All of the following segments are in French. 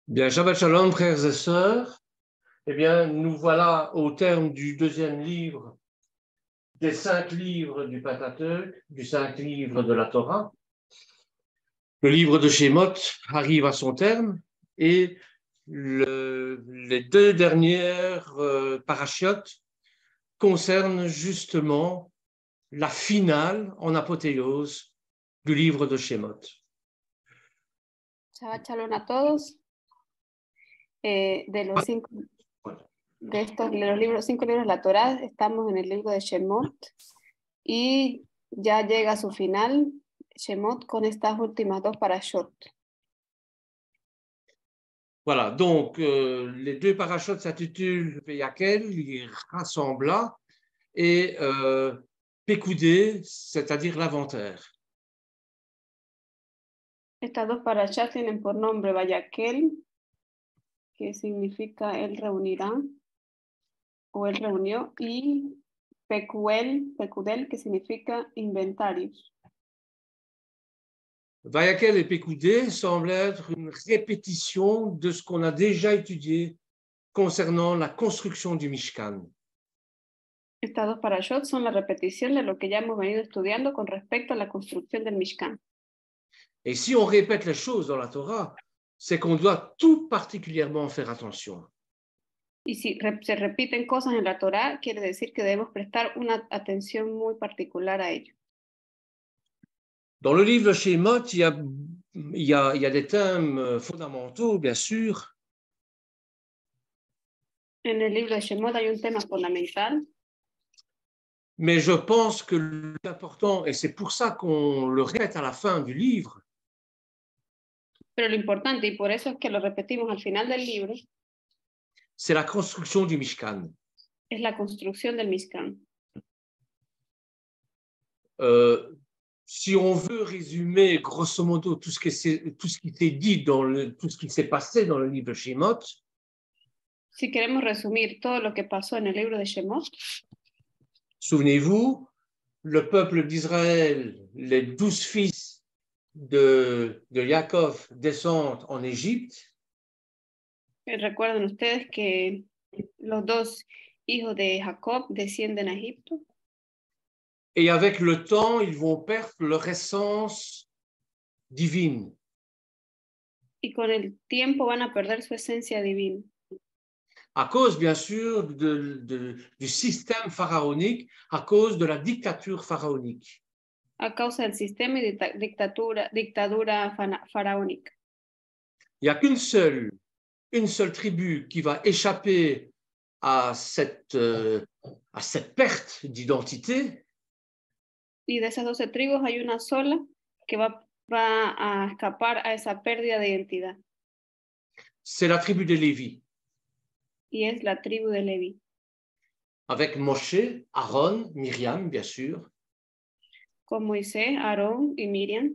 Bien, Shabbat Shalom, frères et sœurs. Eh bien, nous voilà au terme du deuxième livre des 5 livres du Pentateuque, du 5 livres de la Torah. Le livre de Shemot arrive à son terme et les deux dernières parachiotes concernent justement la finale en apothéose du livre de Shemot. Shabbat Shalom a todos. De los 5 de los libros, 5 libros de la Torá, estamos en el libro de Shemot y ya llega a su final Shemot con estas últimas dos parashot. Voilà, donc les deux parachutes s'intitulent Vayakel, il rassembla, et Pekoudé, c'est-à-dire l'inventaire. Estas dos parashot tienen por nombre Vayakel, que significa él reunirá o él reunió, y Pekudel, que significa inventarios. Vayakel et Pekoudé semblent être une répétition de ce qu'on a déjà étudié concernant la construction du Mishkan. Estas dos parashot son la repetición de lo que ya hemos venido estudiando con respecto a la construcción del Mishkan. Et si on répète les choses dans la Torah, c'est qu'on doit tout particulièrement faire attention. Y si se repiten cosas en la Torá, quiere decir que debemos prestar una atención muy particular a ello. Dans le livre Shemot, il y a des thèmes fondamentaux, bien sûr. En el libro de Shemot hay un tema fundamental. Mais je pense que l'important, et c'est pour ça qu'on le répète à la fin du livre, Pero lo importante, y por eso es que lo repetimos al final del libro, c'est la construction du Mishkan. es la construcción del Mishkan. Si on veut résumer grosso modo tout ce qui s'est dit tout ce qui s'est passé dans le livre Shemot, Si queremos resumir todo lo que pasó en el libro de Shemot, souvenez-vous, le peuple d'Israël, les 12 fils de Yaakov descendent en Égypte. recuerden ustedes que los dos hijos de Jacob descienden a Egipto. Et avec le temps, ils vont perdre leur essence divine. Y con el tiempo van a perder su esencia divina. À cause, bien sûr, du système pharaonique, à cause de la dictature pharaonique. A causa del sistema y dictadura faraónica. Il n'y a qu'une seule tribu qui va échapper à cette perte d'identité. Y de esas 12 tribus hay una sola que va a escapar a esa pérdida de identidad. C'est la tribu de Lévi. Y es la tribu de Leví. Avec Moshe, Aaron, Myriam, bien sûr. Con Moisés, Aarón y Miriam.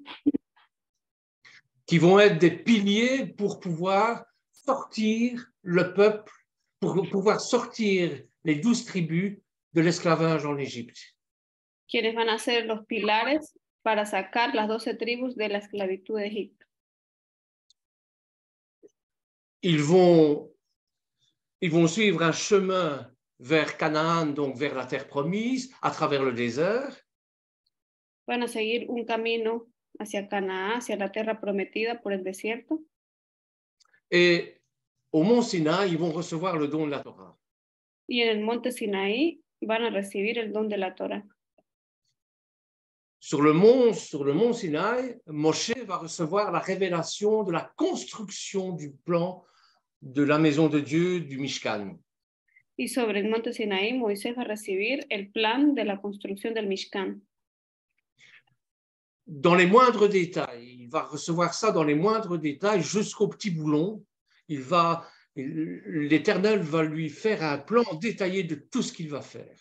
Qui vont être des piliers pour pouvoir sortir le peuple, pour pouvoir sortir les 12 tribus de l'esclavage en Égypte. Quienes van a ser los pilares para sacar las 12 tribus de la esclavitud de Egipto. Ils vont suivre un chemin vers Canaan, donc vers la terre promise, à travers le désert. Van a seguir un camino hacia Canaán, hacia la tierra prometida por el desierto. Et au mont Sinaï, ils vont recevoir le don de la Torah. Y en el monte Sinaí van a recibir el don de la Torah. Sur le mont Sinaï, Moshe va recevoir la révélation de la construction du plan de la maison de Dieu, du Mishkan. Y sobre el monte Sinaí, Moisés va a recibir el plan de la construcción del Mishkan. Dans les moindres détails, il va recevoir ça dans les moindres détails jusqu'au petit boulon. L'Éternel va lui faire un plan détaillé de tout ce qu'il va faire.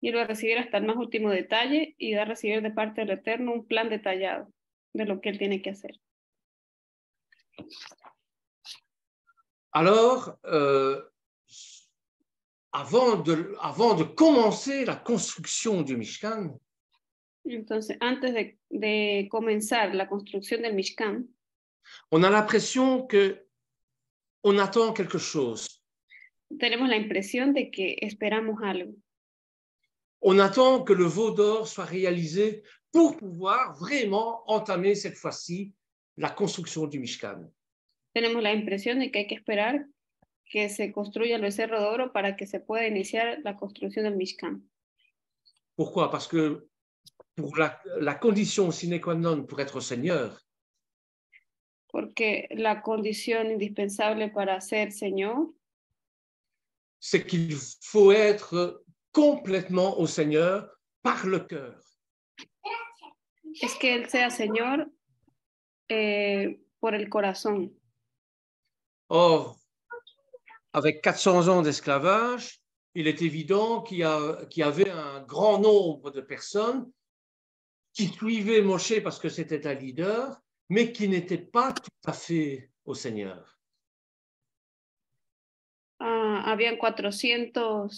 Y él va a recibir hasta el más último detalle y va a recibir de parte del Eterno un plan detallado de lo que él tiene que hacer. Alors, avant de commencer la construction du Mishkan, entonces, antes de comenzar la construcción del Mishkan, on a l'impression que on attend quelque chose. Tenemos la impresión de que esperamos algo. On attend que le veau d'or soit réalisé pour pouvoir vraiment entamer cette fois-ci la construction du Mishkan. Tenemos la impresión de que hay que esperar que se construya el becerro de oro para que se pueda iniciar la construcción del Mishkan. Pourquoi? Parce que pour la condition sine qua non pour être Seigneur, Porque la condición indispensable para ser Señor c'est qu'il faut être complètement au Seigneur par le cœur. es que Él sea Señor por el corazón. Or, avec 400 ans d'esclavage, il est évident qu'il y avait un grand nombre de personnes qui suivaient Moshe parce que c'était un leader, mais qui n'étaient pas tout à fait au Seigneur. Habían 400,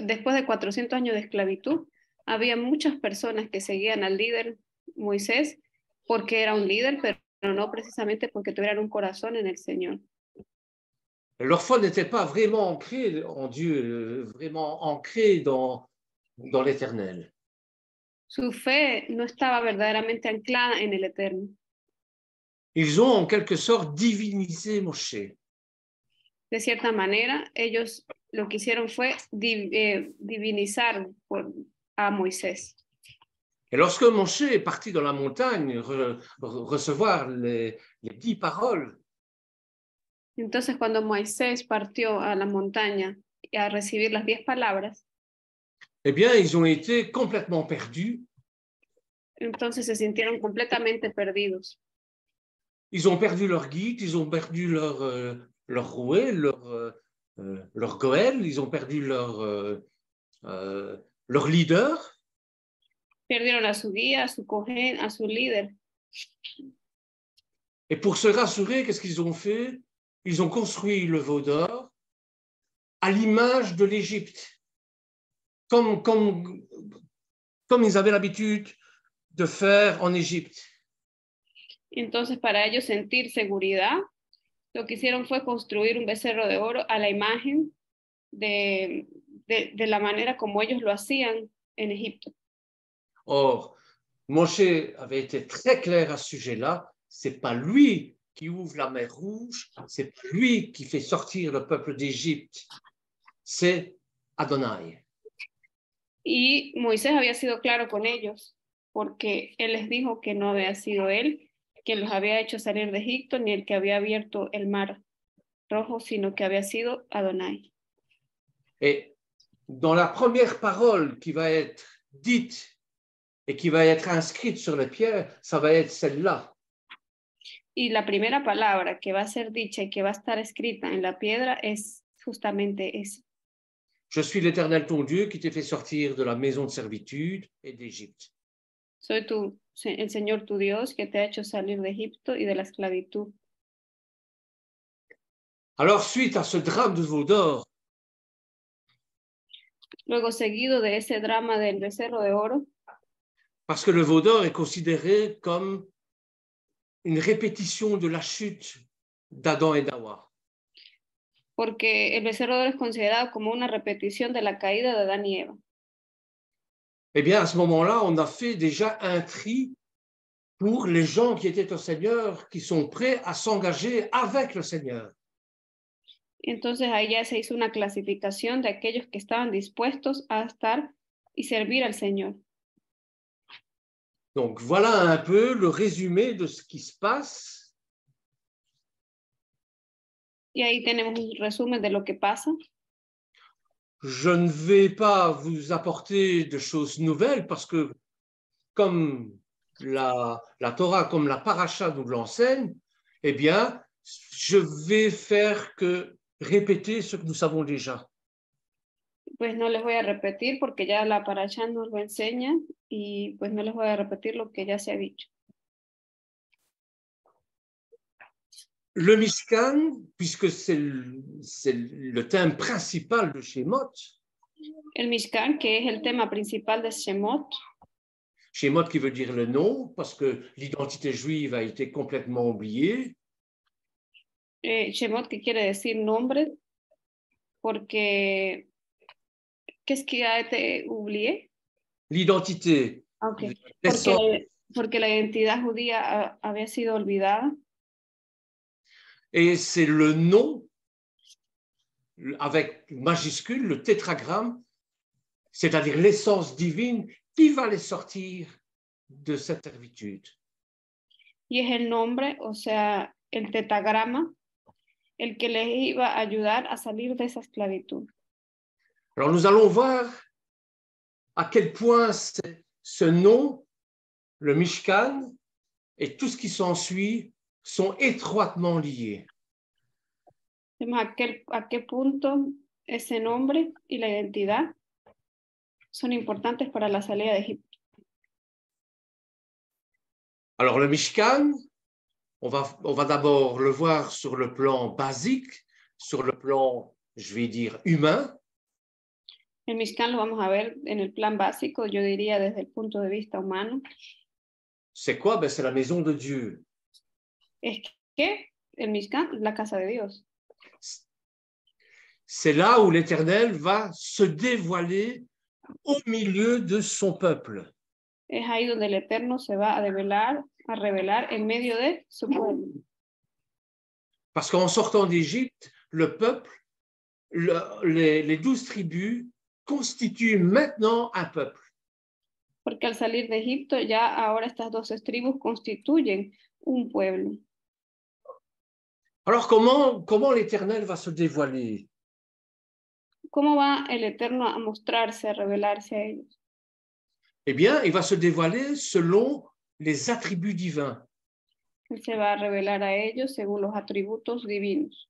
después de 400 años de esclavitud, había muchas personas que seguían al líder Moisés porque era un líder, pero no precisamente porque tuvieran un corazón en el Señor. Leur foi n'était pas vraiment ancrée en Dieu, vraiment ancrée dans l'Éternel. Su fe no estaba verdaderamente anclada en el Eterno. Ils ont en quelque sorte divinisé Moshe. De cierta manera, ellos lo que hicieron fue divinizar a Moisés. Et lorsque Moshe est parti dans la montagne recevoir les 10 paroles, Entonces, cuando Moisés partió a la montaña a recibir las 10 palabras, eh bien, ils ont été complètement perdus. entonces se sintieron completamente perdidos. Ils ont perdu leur guide, ils ont perdu leur rouet, leur goël, ils ont perdu leur leader. Perdieron a su guía, a su cohen, a su líder. Et pour se rassurer, qu'est-ce qu'ils ont fait? Ils ont construit le veau d'or à l'image de l'Égypte, comme ils avaient l'habitude de faire en Égypte. Entonces, para ellos sentir seguridad, lo que hicieron fue construir un becerro de oro a la imagen de la manera como ellos lo hacían en Egipto. Or, Moshe avait été très clair à ce sujet-là. C'est pas lui qui ouvre la mer Rouge, c'est pas lui qui fait sortir le peuple d'Égypte, c'est Adonai. Y Moisés había sido claro con ellos, porque él les dijo que no había sido él quien los había hecho salir de Egipto, ni el que había abierto el mar rojo, sino que había sido Adonai. Et dans la première parole qui va être dite et qui va être inscrite sur les pierres, ça va être celle-là. Y la primera palabra que va a ser dicha y que va a estar escrita en la piedra es justamente esa. Je suis l'Éternel ton Dieu qui t'ai fait sortir de la maison de servitude et d'Égypte. Soy el Señor tu Dios que te ha hecho salir de Egipto y de la esclavitud. Alors, suite à ce drame de veau d'or, Luego, seguido de ese drama del becerro de oro, parce que le veau d'or est considéré comme une répétition de la chute d'Adam et d'Awa. porque el becerro de oro es considerado como una repetición de la caída de Adán y Eva. Eh bien, à ce moment-là, on a fait déjà un tri pour les gens qui étaient au Seigneur, qui sont prêts à s'engager avec le Seigneur. Entonces ahí ya se hizo una clasificación de aquellos que estaban dispuestos a estar y servir al Señor. Donc, voilà un peu le résumé de ce qui se passe. Y ahí tenemos un resumen de lo que pasa. Je ne vais pas vous apporter de choses nouvelles parce que comme la Torah, comme la paracha nous l'enseigne, eh bien, je vais faire que répéter ce que nous savons déjà. Pues no les voy a repetir porque ya la paracha nos lo enseña y pues no les voy a repetir lo que ya se ha dicho. Le Mishkan, puisque c'est le thème principal de Shemot. El Mishkan, que es el tema principal de Shemot. Shemot qui veut dire le nom, parce que l'identité juive a été complètement oubliée. Shemot, que quiere decir nombre, porque qu'est-ce qui a été oublié? L'identité, Okay. l'essence. Porque la identidad judía había sido olvidada. Et c'est le nom avec majuscule, le tétragramme, c'est-à-dire l'essence divine qui va les sortir de cette servitude. Y es el nombre, o sea, el tetragrama, el que les iba a ayudar a salir de esa esclavitud. Alors nous allons voir à quel point ce nom, le Mishkan, et tout ce qui s'ensuit sont étroitement liés. Vemos a qué punto ese nombre y la identidad son importantes para la salida de Egipto. Alors le Mishkan, on va d'abord le voir sur le plan basique, sur le plan, je vais dire, humain. El Mishkan lo vamos a ver en el plan básico, yo diría desde el punto de vista humano. C'est quoi? Ben, c'est la maison de Dieu. Es que el Mishkan, la casa de Dios. C'est là où l'Éternel va se dévoiler au milieu de son peuple. Es ahí donde el Eterno se va a revelar en medio de su pueblo. Parce qu'en sortant d'Égypte, le peuple, les 12 tribus constituent maintenant un peuple. Porque al salir de Egipto, ya ahora estas 12 tribus constituyen un pueblo. Alors comment l'Éternel va se dévoiler? ¿Cómo va el Eterno a mostrarse, a revelarse a ellos? Eh bien, il va se dévoiler selon les attributs divins. Él se va a revelar a ellos según los atributos divinos.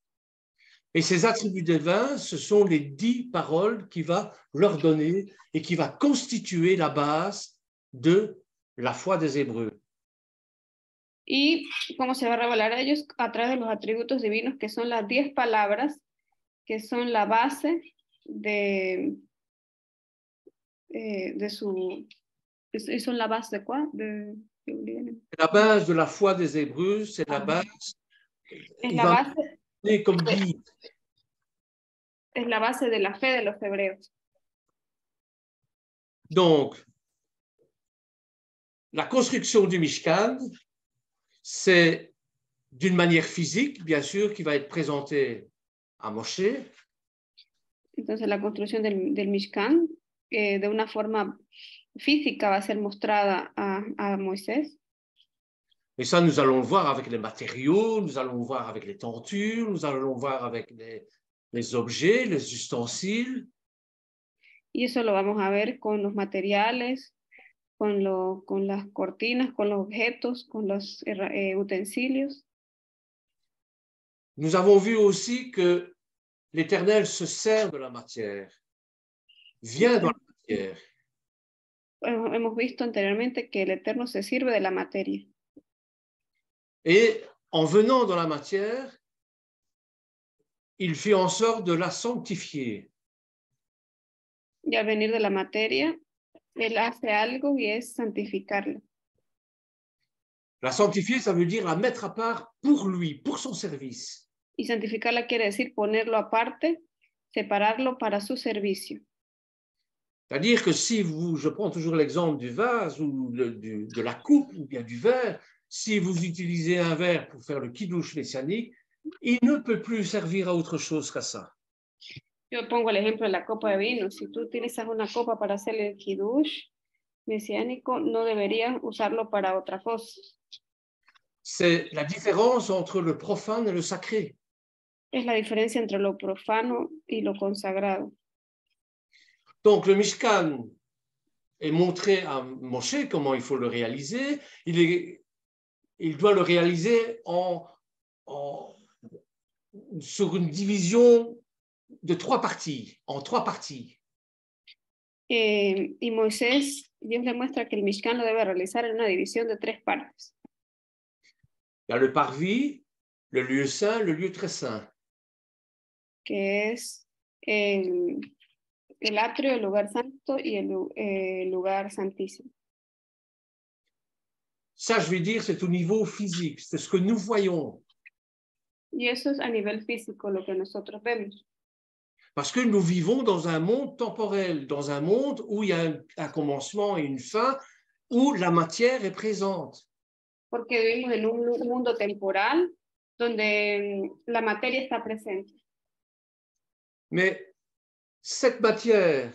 Et ces attributs divins, ce sont les 10 paroles qu'il va leur donner et qui va constituer la base de la foi des Hébreux. Y cómo se va a revelar a ellos a través de los atributos divinos, que son las 10 palabras, que son la base de su... ¿Son la base de cuál? La base de la foi des Hébreux, c'est la base. Es la base. Comme guide. Es la base de la fe de los hebreos. Donc, la construction du Mishkan, c'est d'une manière physique, bien sûr, qui va être présentée à Moshe. Entonces, la construcción del Mishkan, de una forma física, va a ser mostrada a Moisés. Et ça, nous allons le voir avec les matériaux, nous allons le voir avec les tentures, nous allons le voir avec les objets, les ustensiles. Y eso lo vamos a ver con los materiales, con las cortinas, con los objetos, con los utensilios. Nous avons vu aussi que l'Éternel se sert de la matière, vient dans la matière. Hemos visto anteriormente que el Eterno se sirve de la materia. Et en venant dans la matière, il fait en sorte de la sanctifier. Y al venir de la materia, él hace algo y es santificarla. La sanctifier, ça veut dire la mettre à part pour lui, pour son service. Y santificarla quiere decir ponerlo aparte, separarlo para su servicio. C'est-à-dire que si vous, je prends toujours l'exemple du vase ou de la coupe ou bien du verre, si vous utilisez un verre pour faire le kiddush messianique, il ne peut plus servir à autre chose qu'à ça. Yo pongo el ejemplo de la copa de vino. Si tú utilizas una copa para hacer el kiddush mesiánico, no deberías usarlo para otra cosa. C'est la différence entre le profane et le sacré. Es la diferencia entre lo profano y lo consagrado. Donc le Mishkan est montré à Moshe comment il faut le réaliser. Il doit le réaliser sur une division de 3 parties, en 3 parties. Y Moisés, Dios le muestra que el Mishkan lo debe realizar en una división de 3 partes. Il y a le parvis, le lieu saint, le lieu très saint. Que es el atrio, el lugar santo y el lugar santísimo. Ça, je vais dire, c'est au niveau physique, c'est ce que nous voyons. Y eso es a nivel físico lo que nosotros vemos. Parce que nous vivons dans un monde temporel, dans un monde où il y a un commencement et une fin, où la matière est présente. Porque vivimos en un mundo temporal donde la materia está presente. Mais cette matière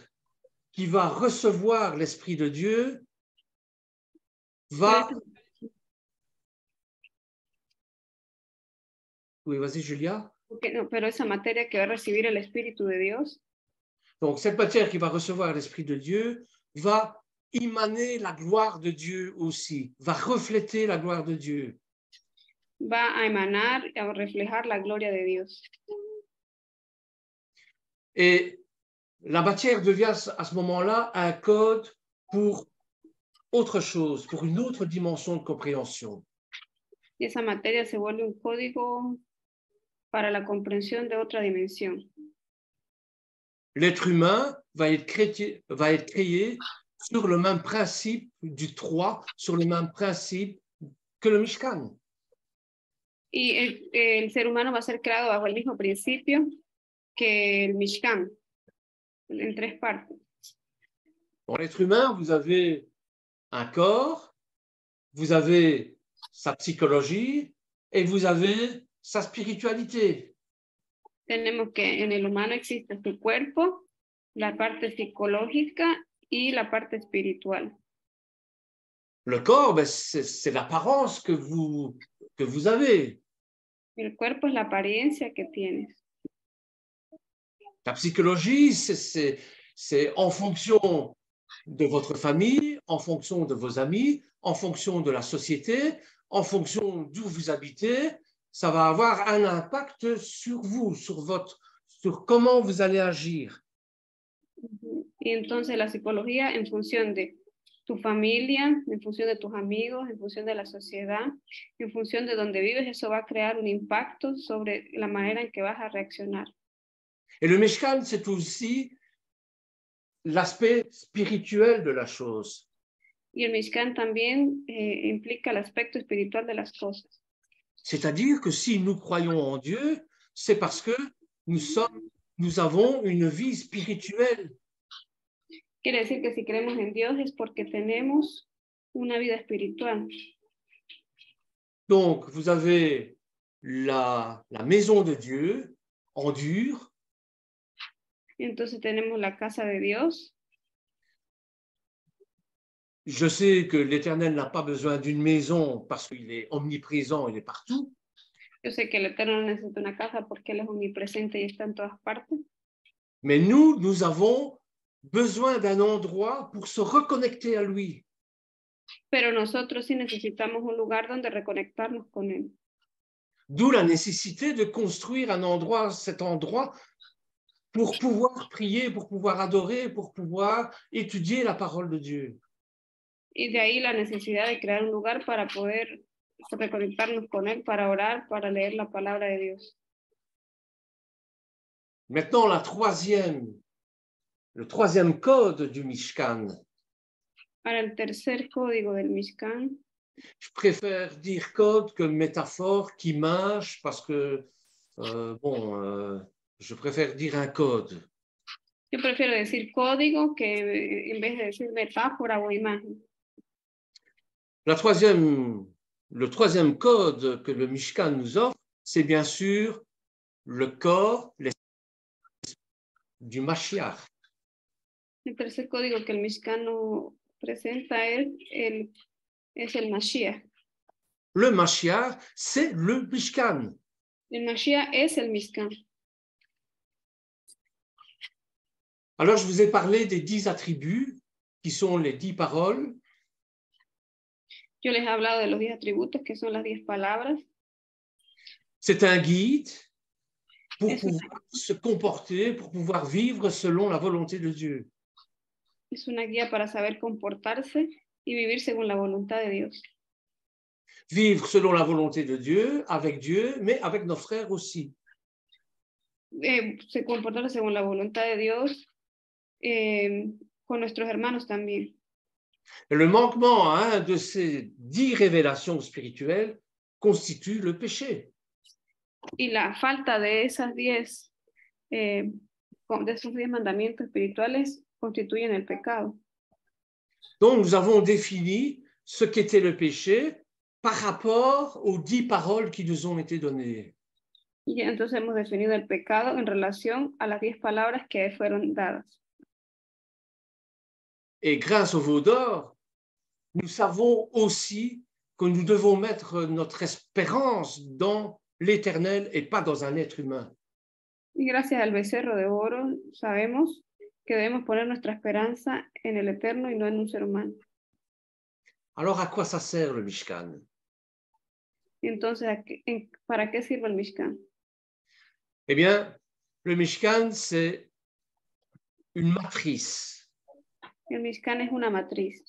qui va recevoir l'Esprit de Dieu va... Oui, vas-y, Julia. No, pero esa materia que va a recibir el Espíritu de Dios. Donc, cette matière qui va recevoir l'Esprit de Dieu va émaner la gloire de Dieu aussi, va refléter la gloire de Dieu. Va a emanar, a reflejar la gloria de Dios. Et la matière devient à ce moment-là un code pour autre chose, pour une autre dimension de compréhension. Y esa materia se vuelve un código para la comprensión de otra dimensión. L'être humain va être créé sur le même principe du 3, sur le même principe que le Mishkan. Y el ser humano va a ser creado bajo el mismo principio que el Mishkan, en 3 partes. Dans l'être humain, vous avez un corps, vous avez sa psychologie et vous avez sa spiritualité. Tenemos que en el humano existe su cuerpo, la parte psicológica y la parte espiritual. Le corps, ben, c'est l'apparence que vous avez. El cuerpo es la apariencia que tienes. La psychologie, c'est en fonction de votre famille, en fonction de vos amis, en fonction de la société, en fonction d'où vous habitez, ça va avoir un impact sur vous, sur comment vous allez agir. Y entonces la psicología en función de tu familia, en función de tus amigos, en función de la sociedad, en función de donde vives, eso va a crear un impacto sobre la manera en que vas a reaccionar. Et le Mishkan, c'est aussi l'aspect spirituel de la chose. Y el Mishkan también implica el aspecto espiritual de las cosas. C'est-à-dire que si nous croyons en Dieu, c'est parce que nous avons une vie spirituelle. Quiere decir que si creemos en Dios es porque tenemos una vida espiritual. Donc, vous avez la maison de Dieu en dur. Entonces tenemos la casa de Dios. Je sais que l'Éternel n'a pas besoin d'une maison parce qu'il est omniprésent, il est partout. Yo sé que el Eterno no necesita una casa porque Él es omnipresente y está en todas partes. Mais nous avons besoin d'un endroit pour se reconnecter à lui. Pero nosotros sí necesitamos un lugar donde reconectarnos con Él. D'où la nécessité de construire un endroit, cet endroit, pour pouvoir prier, pour pouvoir adorer, pour pouvoir étudier la parole de Dieu. Y de ahí la necesidad de crear un lugar para poder reconectarnos con Él, para orar, para leer la palabra de Dios. Maintenant, le troisième code du Mishkan. Para el tercer código del Mishkan. Je préfère dire code que métaphore qui image parce que, je préfère dire un code. Yo prefiero decir código que en vez de decir metáfora o imagen. Le troisième code que le Mishkan nous offre, c'est bien sûr le corps du Mashiach. El tercer código que el Mishkan nos presenta es el Mashiach. Le Mashiach, c'est le Mishkan. El Mashiach es el Mishkan. Alors, je vous ai parlé des 10 attributs qui sont les 10 paroles. Yo les he hablado de los 10 atributos que son las 10 palabras. C'est un guide pour pouvoir se comporter, pour pouvoir vivre selon la volonté de Dieu. Es una guía para saber comportarse y vivir según la voluntad de Dios. Vivre selon la volonté de Dieu, mais avec nos frères aussi. Se comportar según la voluntad de Dios con nuestros hermanos también. Et le manquement à un de ces 10 révélations spirituelles constitue le péché. Y la falta de esas 10, de esos 10 mandamientos espirituales constituyen el pecado. Donc, nous avons défini ce qu'était le péché par rapport aux 10 paroles qui nous ont été données. Y entonces hemos definido el pecado en relación a las 10 palabras que fueron dadas. Et grâce au veau d'or, nous savons aussi que nous devons mettre notre espérance dans l'éternel et pas dans un être humain. Y gracias al becerro de oro sabemos que debemos poner nuestra esperanza en el eterno y no en un ser humano. Alors, à quoi ça sert le Mishkan? Y entonces, ¿para qué sirve el Mishkan? Eh bien, le Mishkan, c'est une matrice. El Mishkan es una matriz.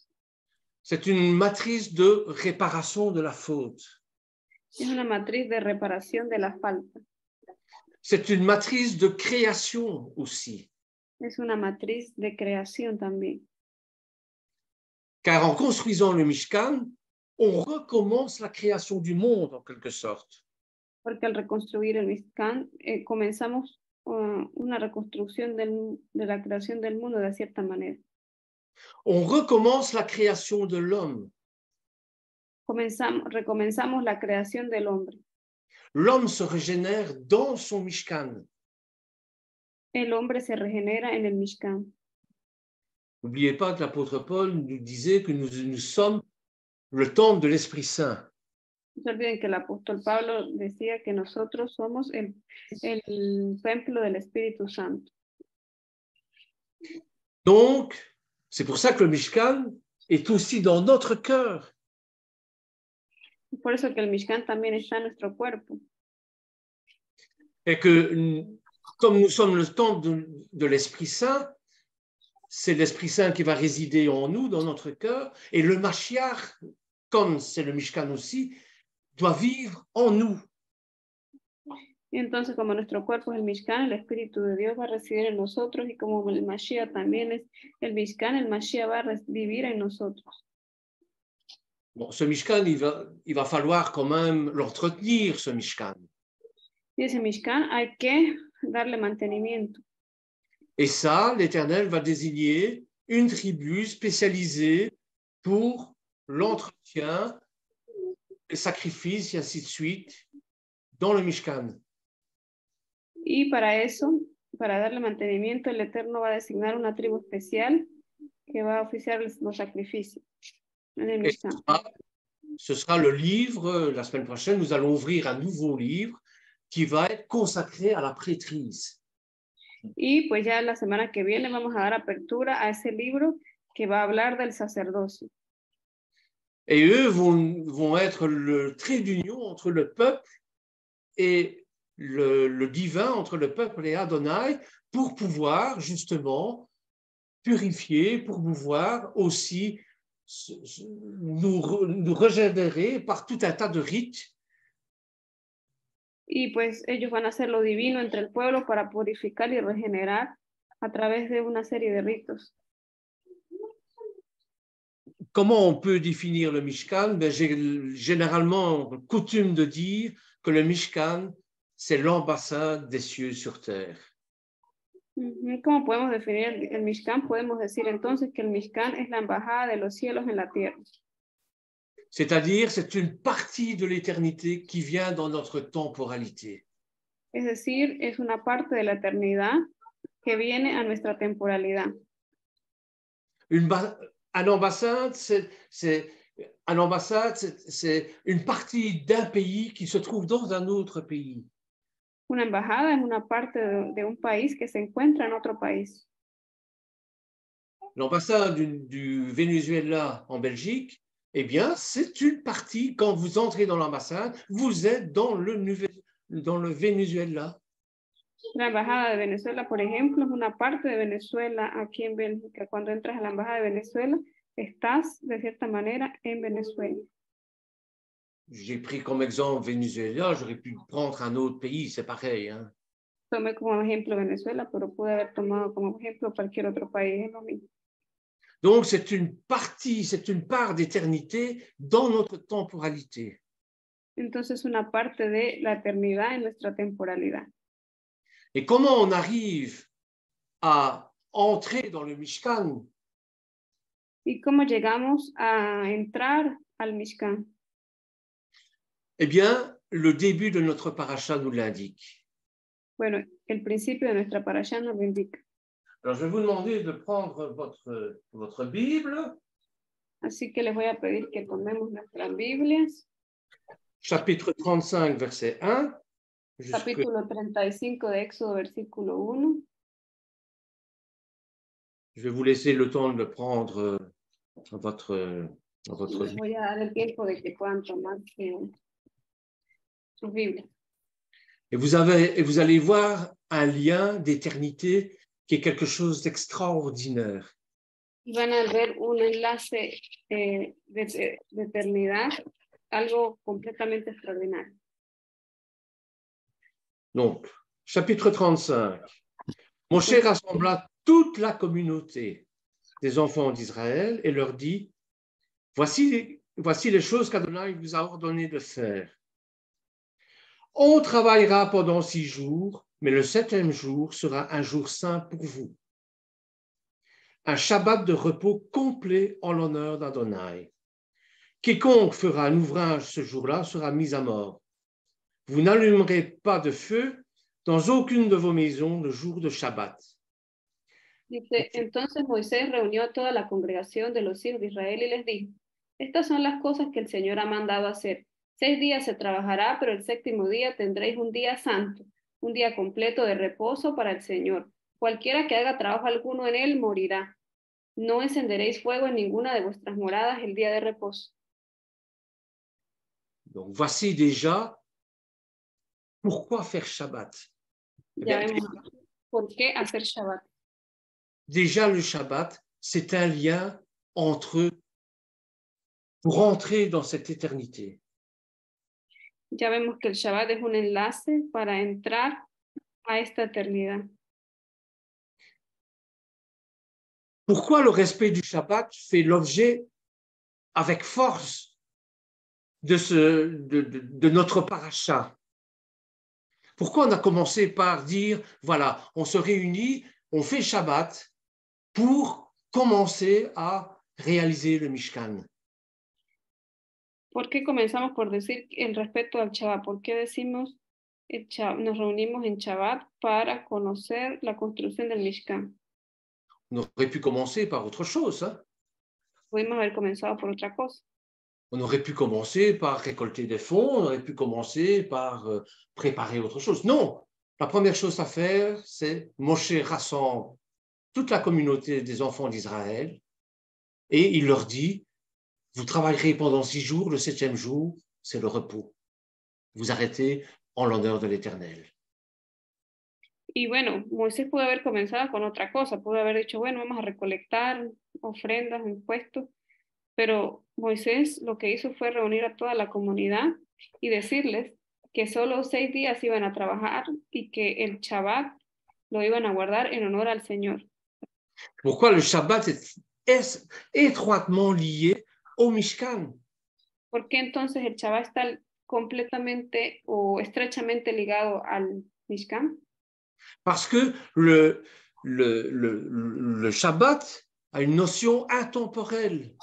C'est une matrice de réparation de la faute. Es una matriz de reparación de la falta. C'est une matrice de création aussi. Es una matriz de creación también. Car en construisant le Mishkan, on recommence la création du monde en quelque sorte. Porque al reconstruir el Mishkan, comenzamos una reconstrucción de la creación del mundo de cierta manera. On recommence la création de l'homme. Recomenzamos la creación del hombre. L'homme se régénère dans son Mishkan. El hombre se regenera en el Mishkan. N'oubliez pas que l'apôtre Paul nous disait que nous sommes le temple de l'Esprit Saint. No se olviden que el apóstol Pablo decía que nosotros somos el templo del Espíritu Santo. Donc, c'est pour ça que le Mishkan est aussi dans notre cœur. Por eso que el Mishkan también está en nuestro cuerpo. Et que, comme nous sommes le temple de l'Esprit Saint, c'est l'Esprit Saint qui va résider en nous, dans notre cœur, et le Mashiach, comme c'est le Mishkan aussi, doit vivre en nous. Y entonces, como nuestro cuerpo es el Mishkan, el Espíritu de Dios va a residir en nosotros, y como el Mashiach también es el Mishkan, el Mashiach va a vivir en nosotros. Bon, ce Mishkan, il va falloir quand même l'entretenir, ce Mishkan. Y ese Mishkan hay que darle mantenimiento. Et ça, l'Éternel va désigner une tribu spécialisée pour l'entretien, les sacrifices et ainsi de suite dans le Mishkan. Y para eso, para darle mantenimiento, el Eterno va a designar una tribu especial que va a oficiar los sacrificios en el Mishkan. Ce sera le livre, la semaine prochaine, nous allons ouvrir un nouveau livre qui va être consacré à la prêtrise. Y pues ya la semana que viene vamos a dar apertura a ese libro que va a hablar del sacerdocio. Et eux vont être le trait d'union entre le peuple et le divin, entre le peuple et Adonai, pour pouvoir justement purifier, pour pouvoir aussi nous régénérer par tout un tas de rites. Y pues ellos van a hacer lo divino entre el pueblo para purificar y regenerar a través de una serie de ritos. Comment on peut définir le Mishkan? J'ai généralement coutume de dire que le Mishkan, c'est l'ambassade des cieux sur terre. ¿Cómo podemos definir el Mishkan? Podemos decir entonces que el Mishkan es la embajada de los cielos en la tierra. C'est-à-dire, c'est une partie de l'éternité qui vient dans notre temporalité. Es decir, es una parte de la eternidad que viene a nuestra temporalidad. Un ambassade, c'est une partie d'un pays qui se trouve dans un autre pays. Una embajada es una parte de un país que se encuentra en otro país. L'ambassade du Venezuela en Belgique, eh bien, c'est une partie, quand vous entrez dans l'ambassade, vous êtes dans le Venezuela. La embajada de Venezuela, por ejemplo, es una parte de Venezuela aquí en Bélgica. Cuando entras a la embajada de Venezuela, estás de cierta manera en Venezuela. J'ai pris comme exemple Venezuela, j'aurais pu prendre un autre pays, c'est pareil. Hein. Tomé como ejemplo Venezuela, pero pude haber tomado como ejemplo cualquier otro país, es lo mismo. Donc, c'est une partie, c'est une part d'éternité dans notre temporalité. Entonces una parte de la eternidad en nuestra temporalidad. Et comment on arrive à entrer dans le Mishkan? ¿Y cómo llegamos a entrar al Mishkan? Eh bien, le début de notre paracha nous l'indique. Bueno, el principio de nuestra parasha nos lo indica. Alors, je vais vous demander de prendre votre Bible. Así que les voy a pedir que tomemos nuestras Biblias. Chapitre 35, verset 1. Capítulo 35 de Éxodo, versículo 1. Je vais vous laisser le temps de le prendre dans votre Les voy a dar el tiempo de que puedan tomar su Biblia. Et vous allez voir un lien d'éternité qui est quelque chose d'extraordinaire. Y van a ver un enlace de eternidad, algo completamente extraordinario. Donc, chapitre 35. Moshe rassembla toute la communauté des enfants d'Israël et leur dit, voici les choses qu'Adonai vous a ordonné de faire. On travaillera pendant 6 jours, mais le 7e jour sera un jour saint pour vous. Un Shabbat de repos complet en l'honneur d'Adonai. Quiconque fera un ouvrage ce jour-là sera mis à mort. Vous n'allumerez pas de feu dans aucune de vos maisons le jour de Shabbat. Dice, entonces Moisés reunió a toda la congregación de los hijos de Israel y les dijo, estas son las cosas que el Señor ha mandado hacer. 6 días se trabajará, pero el 7º día tendréis un día santo, un día completo de reposo para el Señor. Cualquiera que haga trabajo alguno en él morirá. No encenderéis fuego en ninguna de vuestras moradas el día de reposo. Donc, voici déjà pourquoi faire Shabbat. Ya vemos por qué hacer Shabbat. Déjà, le Shabbat, c'est un lien pour entrer dans cette éternité. Ya vemos que el Shabbat es un enlace para entrar a esta eternidad. Pourquoi le respect du Shabbat fait l'objet avec force de notre paracha? Pourquoi on a commencé par dire, voilà, on se réunit, on fait Shabbat pour commencer à réaliser le Mishkan? ¿Por qué comenzamos por decir el respeto al Shabbat? ¿Por qué decimos nos reunimos en Shabbat para conocer la construcción del Mishkan? On aurait pu commencer par autre chose. Hein? Pudimos haber comenzado por otra cosa. On aurait pu commencer par récolter des fonds, on aurait pu commencer par préparer autre chose. Non, la première chose à faire, c'est Moshe rassemble toute la communauté des enfants d'Israël et il leur dit, vous travaillerez pendant 6 jours, le 7e jour, c'est le repos. Vous arrêtez en l'honneur de l'Éternel. Y bueno, Moisés pudo haber comenzado con otra cosa, pudo haber dicho, bueno, vamos a recolectar ofrendas, impuestos, pero Moisés lo que hizo fue reunir a toda la comunidad y decirles que solo 6 días iban a trabajar y que el Shabbat lo iban a guardar en honor al Señor. Pourquoi le Shabbat est étroitement lié au Mishkan? ¿Por qué entonces el Shabbat está completamente o estrechamente ligado al Mishkan? Parce que le Shabbat a une notion intemporelle.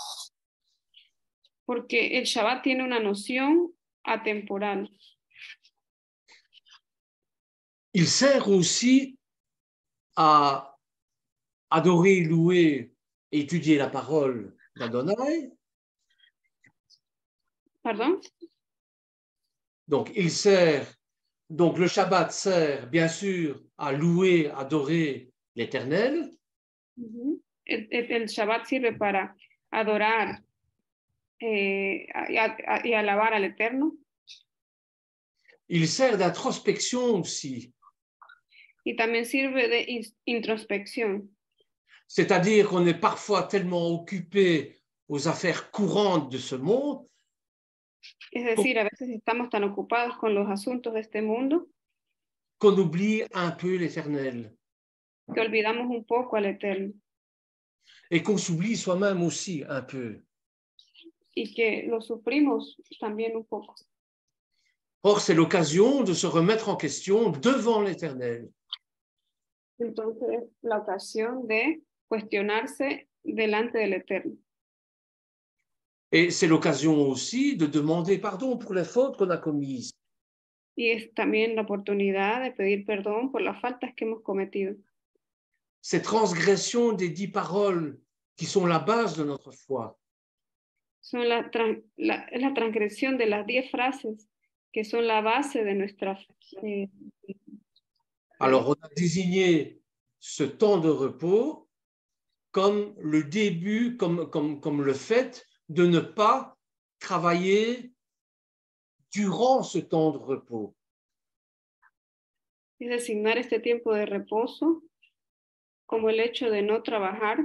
Porque el Shabbat tiene una noción atemporal. Il sert aussi à adorer, louer, étudier la parole d'Adonai. Pardon? Donc, le Shabbat sert bien sûr à louer, adorer l'Éternel. El Shabbat sirve para adorar y alabar al Eterno. Il sert d'introspection aussi. Y también sirve de introspección. C'est-à-dire qu'on est parfois tellement occupé aux affaires courantes de ce monde. Es decir, a veces estamos tan ocupados con los asuntos de este mundo qu'on oublie un peu l'Éternel. Que olvidamos un poco al Eterno. Et qu'on s'oublie soi-même aussi un peu. Y que lo sufrimos también un poco. Or, c'est l'occasion de se remettre en question devant l'Éternel. Entonces, la ocasión de cuestionarse delante del Eterno. Et c'est l'occasion aussi de demander pardon pour les fautes qu'on a commises. Y es también la oportunidad de pedir perdón por las faltas que hemos cometido. Ces transgressions des 10 paroles qui sont la base de notre foi. Son es la transgresión de las 10 frases que son la base de nuestra fe. Alors, on a désigné ce temps de repos comme le début, comme le fait de ne pas travailler durant ce temps de repos. Es designar este tiempo de reposo como el hecho de no trabajar.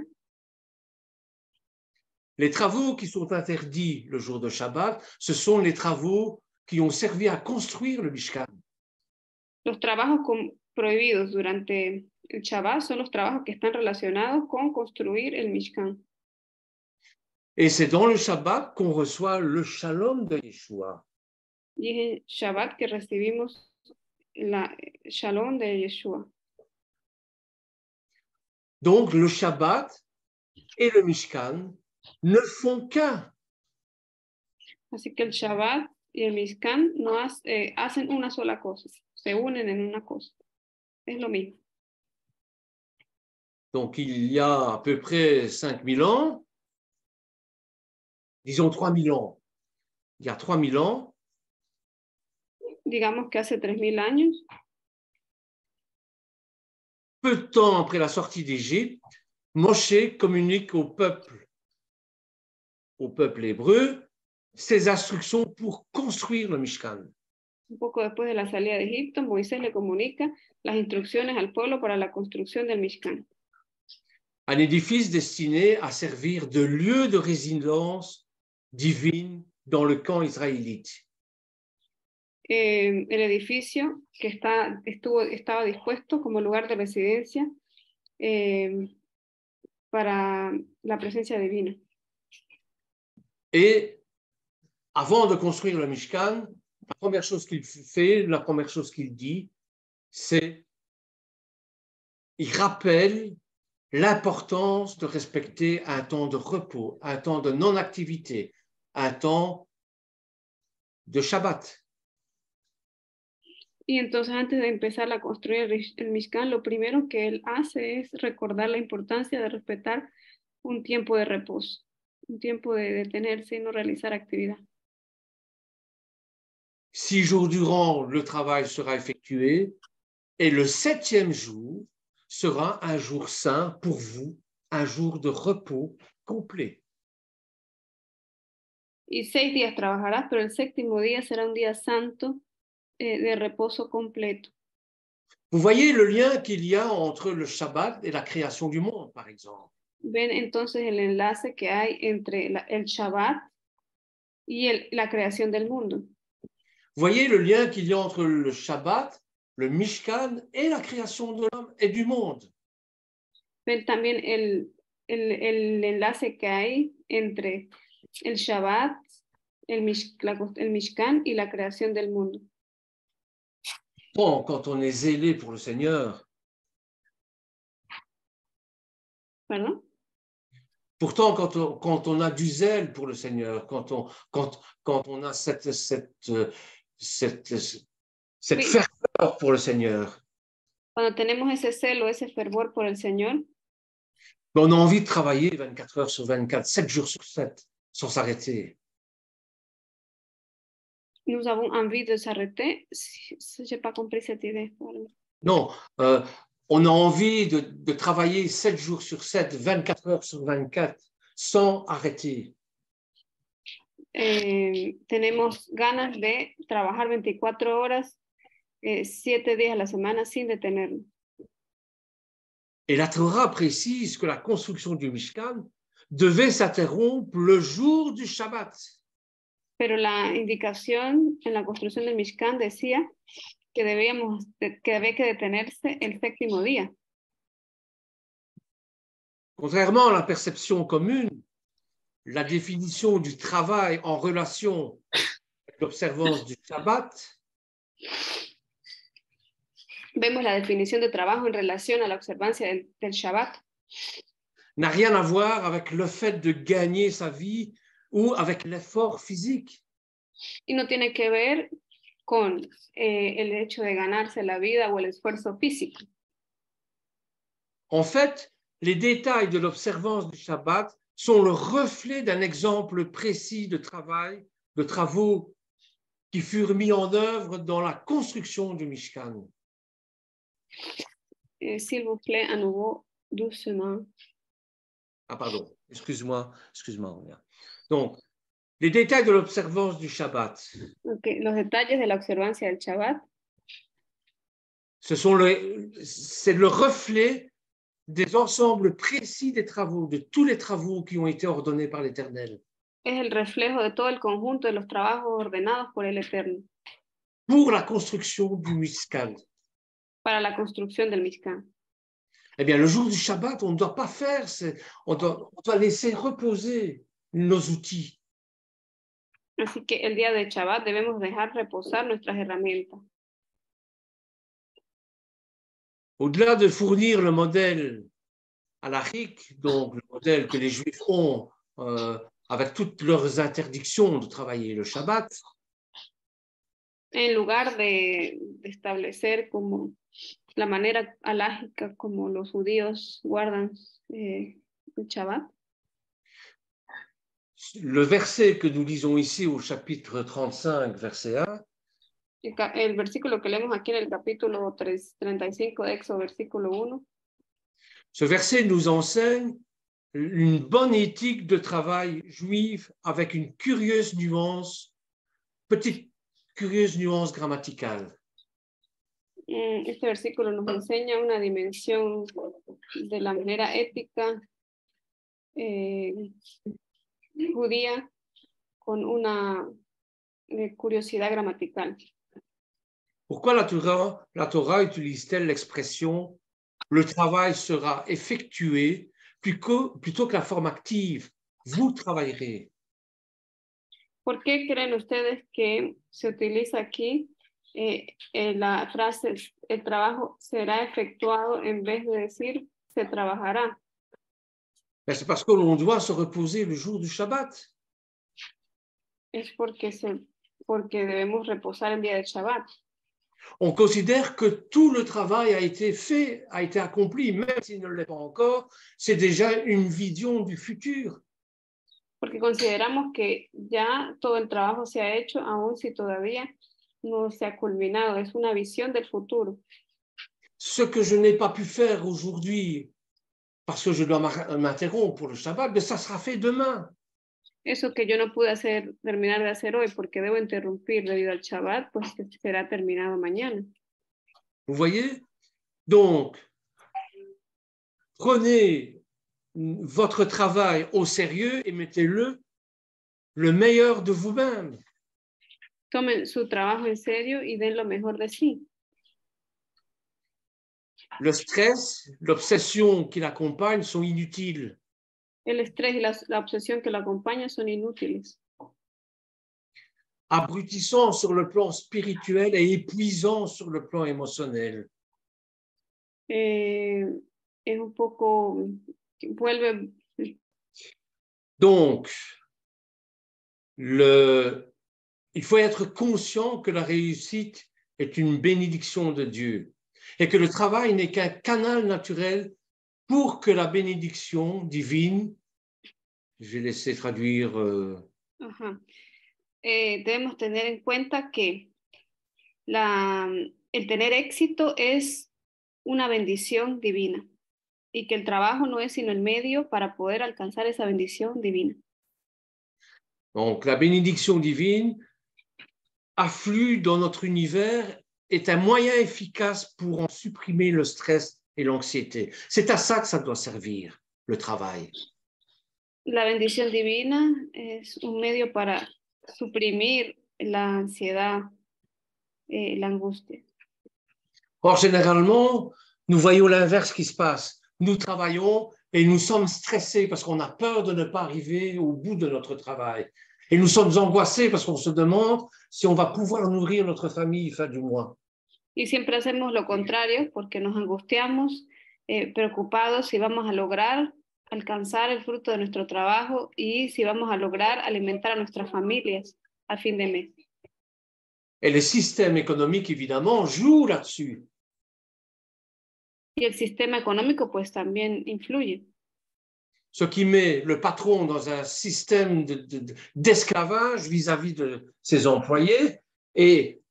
Les travaux qui sont interdits le jour de Shabbat, ce sont les travaux qui ont servi à construire le Mishkan. Los trabajos prohibidos durante el Shabbat son los trabajos que están relacionados con construir el Mishkan. Et c'est dans le Shabbat qu'on reçoit le shalom de Yeshua. Y es en Shabbat que recibimos la shalom de Yeshua. Donc le Shabbat et le Mishkan ne font qu'un. Así que el Shabbat y el Mishkan no hacen una sola cosa, se unen en una cosa. Es lo mismo. Donc il y a à peu près 5000 ans, disons 3000 ans. Il y a 3000 ans, Digamos que hace 3000 años, peu de temps après la sortie d'Égypte, Moshe communique au peuple hébreu, ses instructions pour construire le Mishkan. un poco después de la salida de Egipto, Moisés le comunica las instrucciones al pueblo para la construcción del Mishkan. Un édifice destiné à servir de lieu de résidence divine dans le camp israélite. El edificio que estaba dispuesto como lugar de residencia para la presencia divina. Et avant de construire le Mishkan, la première chose qu'il fait, la première chose qu'il dit, c'est il rappelle l'importance de respecter un temps de repos, un temps de non-activité, un temps de Shabbat. Y entonces antes de empezar a construir el Mishkan, lo primero que él hace es recordar la importancia de respetar un tiempo de reposo, un tiempo de detenerse y no realizar actividad. 6 jours durant, le travail sera effectué et le 7e jour sera un jour saint pour vous, un jour de repos complet. Y 6 días trabajarás, pero el 7º día será un día santo de reposo completo. Vous voyez le lien qu'il y a entre le Shabbat et la création du monde, par exemple. Ven entonces el enlace que hay entre el Shabbat y la creación del mundo. Vous voyez le lien qu'il y a entre le Shabbat, le Mishkan et la création de l'homme et du monde. Ven también el enlace que hay entre el Shabbat, el Mishkan y la creación del mundo. Bon, quand on est zélé pour le Seigneur, ¿Perdón? pourtant, quand on a du zèle pour le Seigneur, quand on a cette ferveur pour le Seigneur, Cuando tenemos ese celo, ese fervor por el Señor, on a envie de travailler 24 heures sur 24, 7 jours sur 7, sans s'arrêter. nous avons envie de s'arrêter. Je n'ai pas compris cette idée. Non, on a envie de travailler 7 jours sur 7, 24 heures sur 24, sans arrêter. Tenemos ganas de trabajar 24 horas, 7 días a la semana sin detenernos. Et la Torah précise que la construction du Mishkan devait s'interrompre le jour du Shabbat. Pero la indicación en la construcción del Mishkan decía que había que detenerse el 7º día. Contrairement à la perception commune, la définition du travail en relation avec l'observance du Shabbat Vemos la definición de trabajo en relación a la observancia del Shabbat. N'a rien à voir avec le fait de gagner sa vie ou avec l'effort physique. Y no tiene que ver con el hecho de ganarse la vida o el esfuerzo físico. En fait, les détails de l'observance du Shabbat sont le reflet d'un exemple précis de travaux qui furent mis en œuvre dans la construction du Mishkan. S'il vous plaît, à nouveau, doucement. Ah, pardon, excuse-moi. Donc, les détails de l'observance du Shabbat. Okay. Los detalles de la observancia del Shabbat. C'est le reflet des ensembles précis des travaux, de tous les travaux qui ont été ordonnés par l'Éternel. Es el reflejo de todo el conjunto de los trabajos ordenados por el Eterno. Pour la construction du Mishkan. Para la construcción del Mishkan. Eh bien, le jour du Shabbat, on ne doit pas faire, on doit laisser reposer nos outils. Así que el día de Shabbat debemos dejar reposar nuestras herramientas. Au-delà de fournir le modèle halachique, donc le modèle que les Juifs ont avec toutes leurs interdictions de travailler le Shabbat. En lugar de establecer como la manera halágica como los judíos guardan el Shabbat. Le verset que nous lisons ici au chapitre 35, verset 1. El versículo que leemos aquí en el capítulo 35 de Éxodo, versículo 1. Ce verset nous enseigne une bonne éthique de travail juive avec une petite curieuse nuance grammaticale. Este versículo nos enseña una dimensión de la manera ética judía con una curiosidad gramatical. Pourquoi la Torah utilise-t-elle l'expression « le travail sera effectué » plutôt que la forme active « vous travaillerez ». ¿Por qué creen ustedes que se utiliza aquí la frase el trabajo será efectuado en vez de decir se trabajará? C'est parce que l'on doit se reposer le jour du Shabbat. Es porque debemos reposar el día del Shabbat. On considère que tout le travail a été fait, a été accompli, même s'il ne l'est pas encore, c'est déjà une vision du futur. Porque consideramos que ya todo el trabajo se ha hecho, aun si todavía no se ha culminado. Es una visión del futuro. Ce que je n'ai pas pu faire aujourd'hui, parce que je dois m'interrompre pour le Shabbat, mais ça sera fait demain. Eso que yo no pude terminar de hacer hoy porque debo interrumpir debido al Shabbat, pues será terminado mañana. Vous voyez? Donc, prenez votre travail au sérieux et mettez-le meilleur de vous-même. Tomen su trabajo en serio y den lo mejor de sí. Le stress, l'obsession qui l'accompagne sont inutiles. El estrés y la obsesión que lo acompaña son inútiles. Abrutissant sur le plan spirituel et épuisant sur le plan émotionnel. Es un poco vuelve. Donc, il faut être conscient que la réussite est une bénédiction de Dieu et que le travail n'est qu'un canal naturel pour que la bénédiction divine, je vais laisser traduire. Debemos tener en cuenta que el tener éxito es una bendición divina y que el trabajo no es sino el medio para poder alcanzar esa bendición divina. Donc, la bénédiction divine afflue dans notre univers est un moyen efficace pour en supprimer le stress et l'anxiété. C'est à ça que ça doit servir, le travail. La bendición divina es un medio para suprimir la ansiedad, la angustia. Or, généralement, nous voyons l'inverse qui se passe. Nous travaillons et nous sommes stressés parce qu'on a peur de ne pas arriver au bout de notre travail. Et nous sommes angoissés parce qu'on se demande si on va pouvoir nourrir notre famille fin du mois. Y siempre hacemos lo contrario porque nos angustiamos, preocupados si vamos a lograr alcanzar el fruto de nuestro trabajo y si vamos a lograr alimentar a nuestras familias a fin de mes. Et les systèmes économiques, évidemment, jouent là-dessus. Y el sistema económico pues también influye. Ce qui met le patron dans un système d'esclavage vis-à-vis de ses employés et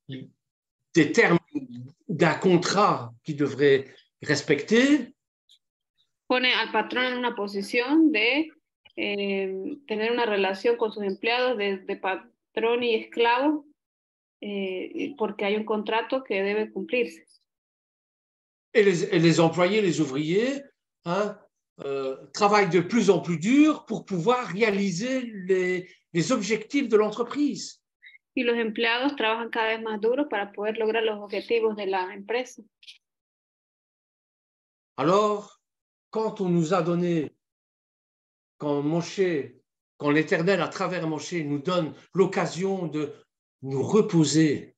des termes d'un contrat qu'il devrait respecter. Pone al patrón en una posición de tener una relación con sus empleados de patrón y esclavo porque hay un contrato que debe cumplirse. Et les employés, les ouvriers, travaillent de plus en plus dur pour pouvoir réaliser les objectifs de l'entreprise. Y los empleados trabajan cada vez más duro para poder lograr los objetivos de la empresa. Alors, quand on nous a donné, quand l'Éternel, à travers Moshe, nous donne l'occasion de nous reposer,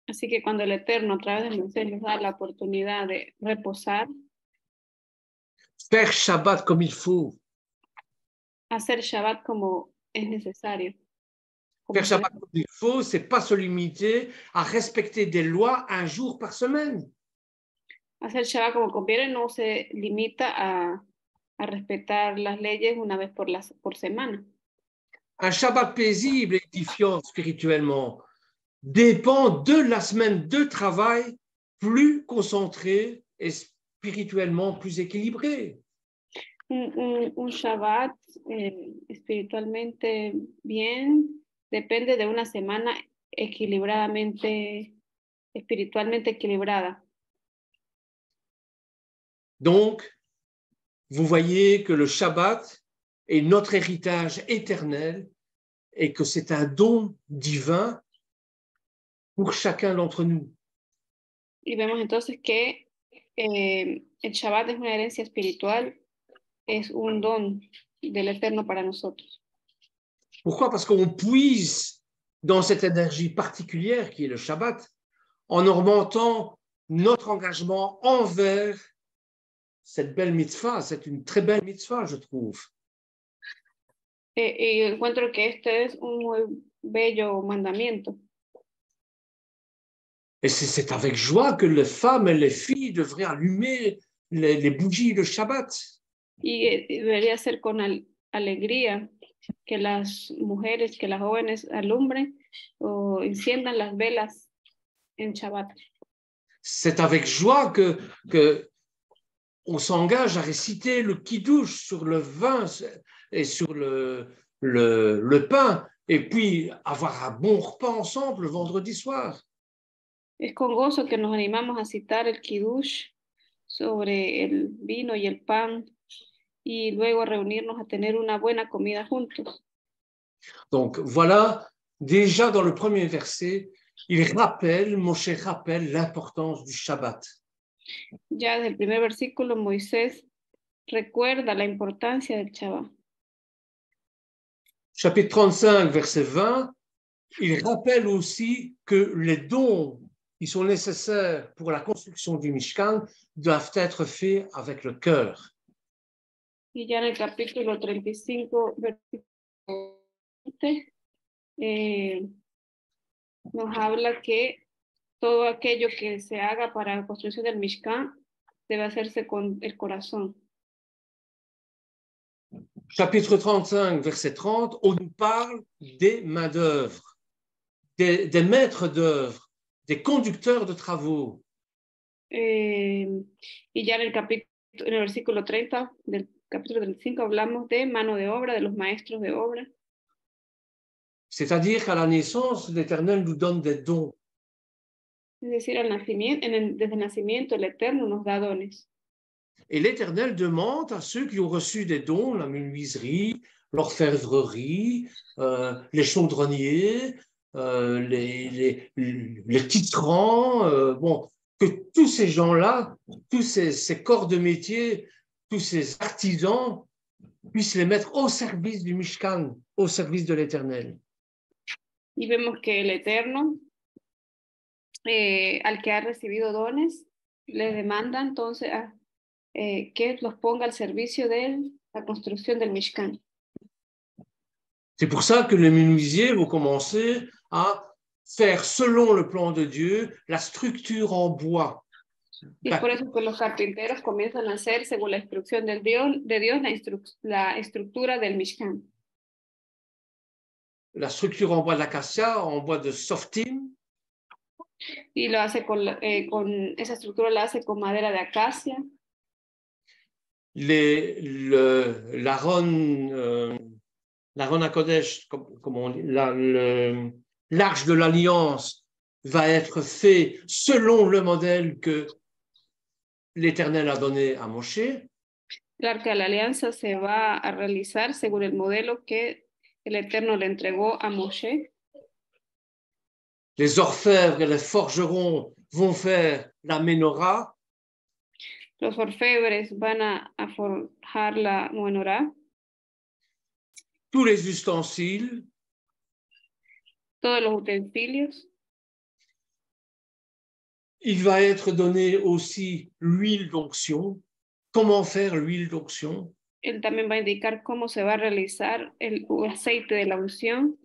Así que cuando el Eterno a través de Moisés nos da la oportunidad de reposar, faire Shabbat comme il faut, hacer Shabbat como es necesario. faire Shabbat comme il faut, c'est pas se limiter à respecter des lois un jour par semaine. Hacer Shabbat como conviene no se limita a respetar las leyes una vez por semana. Un Shabbat paisible et édifiant spirituellement dépend de la semaine de travail plus concentrée et spirituellement plus équilibrée. Un Shabbat espiritualmente bien depende de una semana espiritualmente equilibrada. Donc, vous voyez que le Shabbat est notre héritage éternel et que c'est un don divin pour chacun d'entre nous. Y vemos entonces que el Shabbat es una herencia espiritual, es un don del Eterno para nosotros. Pourquoi? Parce qu'on puise dans cette énergie particulière qui est le Shabbat en augmentant notre engagement envers cette belle mitzvah. C'est une très belle mitzvah, je trouve. Y encuentro que este es un muy bello mandamiento. Et c'est avec joie que les femmes et les filles devraient allumer les bougies de Shabbat. Y debería ser con alegría que las mujeres, que las jóvenes alumbren o enciendan las velas en Shabbat. C'est avec joie que on s'engage à réciter le kiddush sur le vin et sur le pain, et puis avoir un bon repas ensemble le vendredi soir. Es con gozo que nos animamos a citar el kiddush sobre el vino y el pan y luego a reunirnos a tener una buena comida juntos. Donc voilà, déjà dans le premier verset, Moshe rappelle l'importance du Shabbat. Ya desde el primer versículo, Moisés recuerda la importancia del Shabbat. Chapitre 35, verset 20, il rappelle aussi que les dons qui sont nécessaires pour la construction du Mishkan doivent être faits avec le cœur. Y ya en el capítulo 35, versículo 20, nos habla que todo aquello que se haga para la construcción del Mishkan debe hacerse con el corazón. Chapitre 35, verset 30, on nous parle des main-d'œuvre, des maîtres d'œuvre, des conducteurs de travaux. Y ya en el versículo 30 del capítulo 35 hablamos de mano de obra, de los maestros de obra. C'est-à-dire qu'à la naissance, l'Éternel nous donne des dons. Es decir, desde el nacimiento el Eterno nos da dones. Et l'Éternel demande à ceux qui ont reçu des dons, la menuiserie, l'orfèvrerie, les chaudronniers, les titrants, que tous ces gens-là, tous ces corps de métier, tous ces artisans puisse les mettre au service du Mishkan, au service de l'Éternel. Y vemos que el Eterno, al que ha recibido dones, le demanda entonces que los ponga al servicio de la construcción del Mishkan. C'est pour ça que les menuisiers vont commencer à faire, selon le plan de Dieu, la structure en bois. Y es por eso que los carpinteros comienzan a hacer, según la instrucción de Dios, la estructura del Mishkan. La structure en bois d'acacia, en bois de softim. Y lo hace con esa estructura la hace con madera de acacia. L'Aaron HaKodesh, comme on dit, l'arche de l'Alliance va être fait selon le modèle que l'Éternel a donné à Moshe. El arca de la alianza se va a realizar según el modelo que el Eterno le entregó a Moshe. Les orfèvres et les forgerons vont faire la menorah. Los orfebres van a forjar la menorá. Tous les ustensiles. Todos los utensilios. Il va être donné aussi l'huile d'onction. Comment faire l'huile d'onction? Él también va a indicar cómo se va a realizar el aceite de la unción.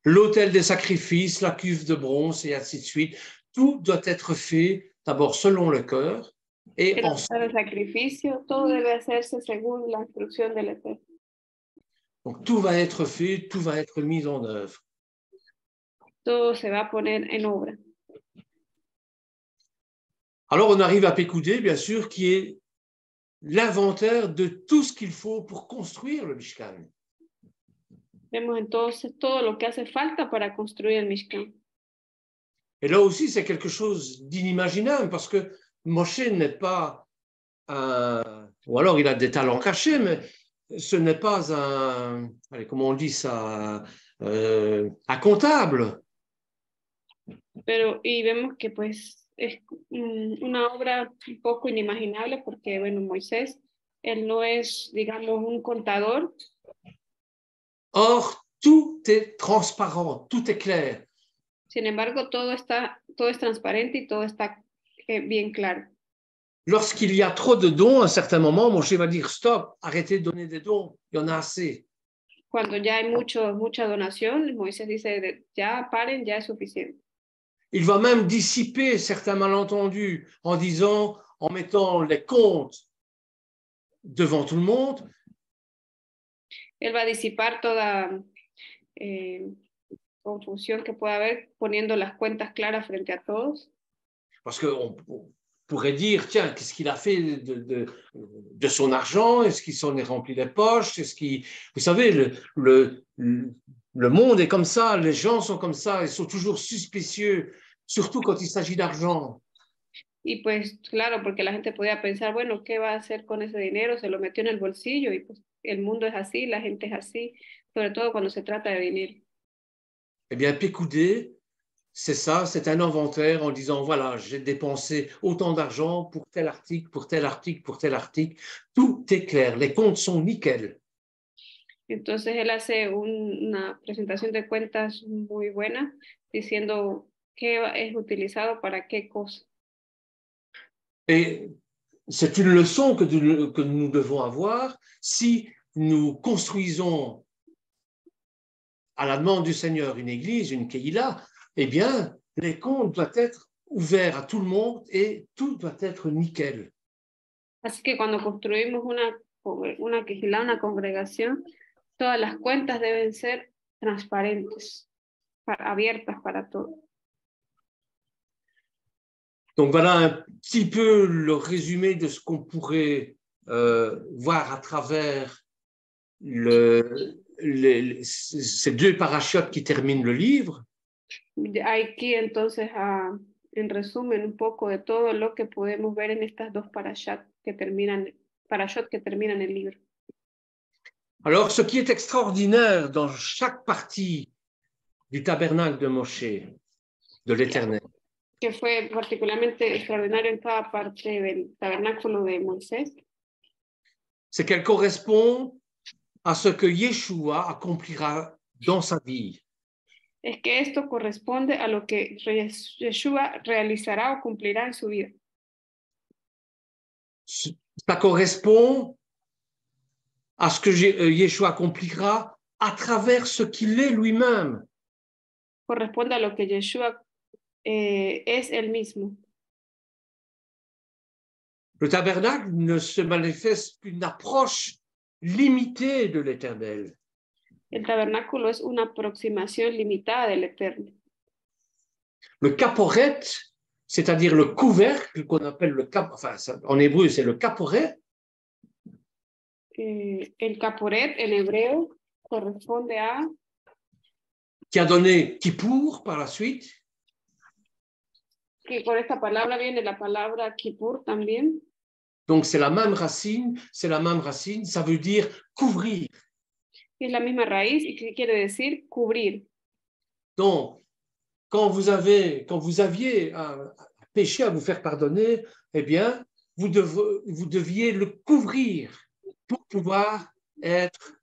L'autel des sacrifices, la cuve de bronze et ainsi de suite. Tout doit être fait d'abord selon le cœur et ensuite. El sacrificio, todo debe hacerse según la instrucción del Eterno. Donc tout va être fait, tout va être mis en œuvre. Todo se va a poner en obra. Alors on arrive à Pécoudé, bien sûr, qui est l'inventaire de tout ce qu'il faut pour construire le Mishkan. Vemos entonces todo lo que hace falta para construir el Mishkan. Et là aussi, c'est quelque chose d'inimaginable parce que Moshe n'est pas un... Ou alors il a des talents cachés, mais ce n'est pas un... Allez, comment on dit ça? Un comptable. Pero, y vemos que pues es una obra un poco inimaginable porque, bueno, Moisés, él no es, digamos, un contador. Or, tout est transparent, tout est clair. Sin embargo, todo es transparente y todo está bien claro. Lorsqu'il y a trop de dons, à un certain moment, Moshe va dire stop, arrêtez de donner des dons, il y en a assez. Cuando ya hay mucha donación, Moisés dice ya paren, ya es suficiente. Il va même dissiper certains malentendus en disant, en mettant les comptes devant tout le monde. Él va a disipar toda confusión que pueda haber poniendo las cuentas claras frente a todos. Parce qu'on pourrait dire, tiens, qu'est-ce qu'il a fait de son argent? Est-ce qu'il s'en est rempli les poches? Est-ce qu'il... Vous savez, le monde est comme ça, les gens sont comme ça, ils sont toujours suspicieux, surtout quand il s'agit d'argent. Y pues claro, porque la gente podía pensar, bueno, ¿qué va a hacer con ese dinero? Se lo metió en el bolsillo y pues el mundo es así, la gente es así, sobre todo cuando se trata de dinero. Eh bien, Pécoudé, c'est ça, c'est un inventaire en disant, voilà, j'ai dépensé autant d'argent pour tel article, pour tel article, pour tel article. Tout est clair, les comptes sont nickel. Entonces él hace una presentación de cuentas muy buena, diciendo qué es utilizado para qué cosa. Et c'est une leçon que nous devons avoir si nous construisons à la demande du Seigneur une église, une Keïla, eh bien, les comptes doivent être ouverts à tout le monde et tout doit être nickel. Así que cuando construimos una Keïla, una congregación, todas las cuentas deben ser transparentes, abiertas para todos. Donc voilà un petit peu le résumé de ce qu'on pourrait voir à travers ces deux parachutes qui terminent le livre. Aquí entonces, en resumen, un poco de todo lo que podemos ver en estas dos parashot que terminan el libro. Alors, ce qui est extraordinaire dans chaque partie du tabernacle de Moshe, de l'Éternel, que fue particularmente extraordinario en cada parte del tabernáculo de Moisés, c'est qu'elle correspond à ce que Yeshua accomplira dans sa vie. Es que esto corresponde a lo que Yeshua realizará o cumplirá en su vida. Ça correspond à ce que Yeshua accomplira à travers ce qu'il est lui-même. Corresponde a lo que Yeshua es él mismo. Le tabernacle ne se manifeste qu'une approche limitée de l'Éternel. El tabernáculo es una aproximación limitada del Eterno. Le caporet, c'est-à-dire le couvercle qu'on appelle le cap, enfin en hébreu c'est le caporet. El caporet en hebreo corresponde a qui a donné Kippour par la suite. Que con esta palabra viene la palabra Kippur también. Donc c'est la même racine, ça veut dire couvrir. Es la misma raíz y que quiere decir cubrir. Donc, quand vous aviez un péché à vous faire pardonner, eh bien, vous deviez le couvrir pour pouvoir être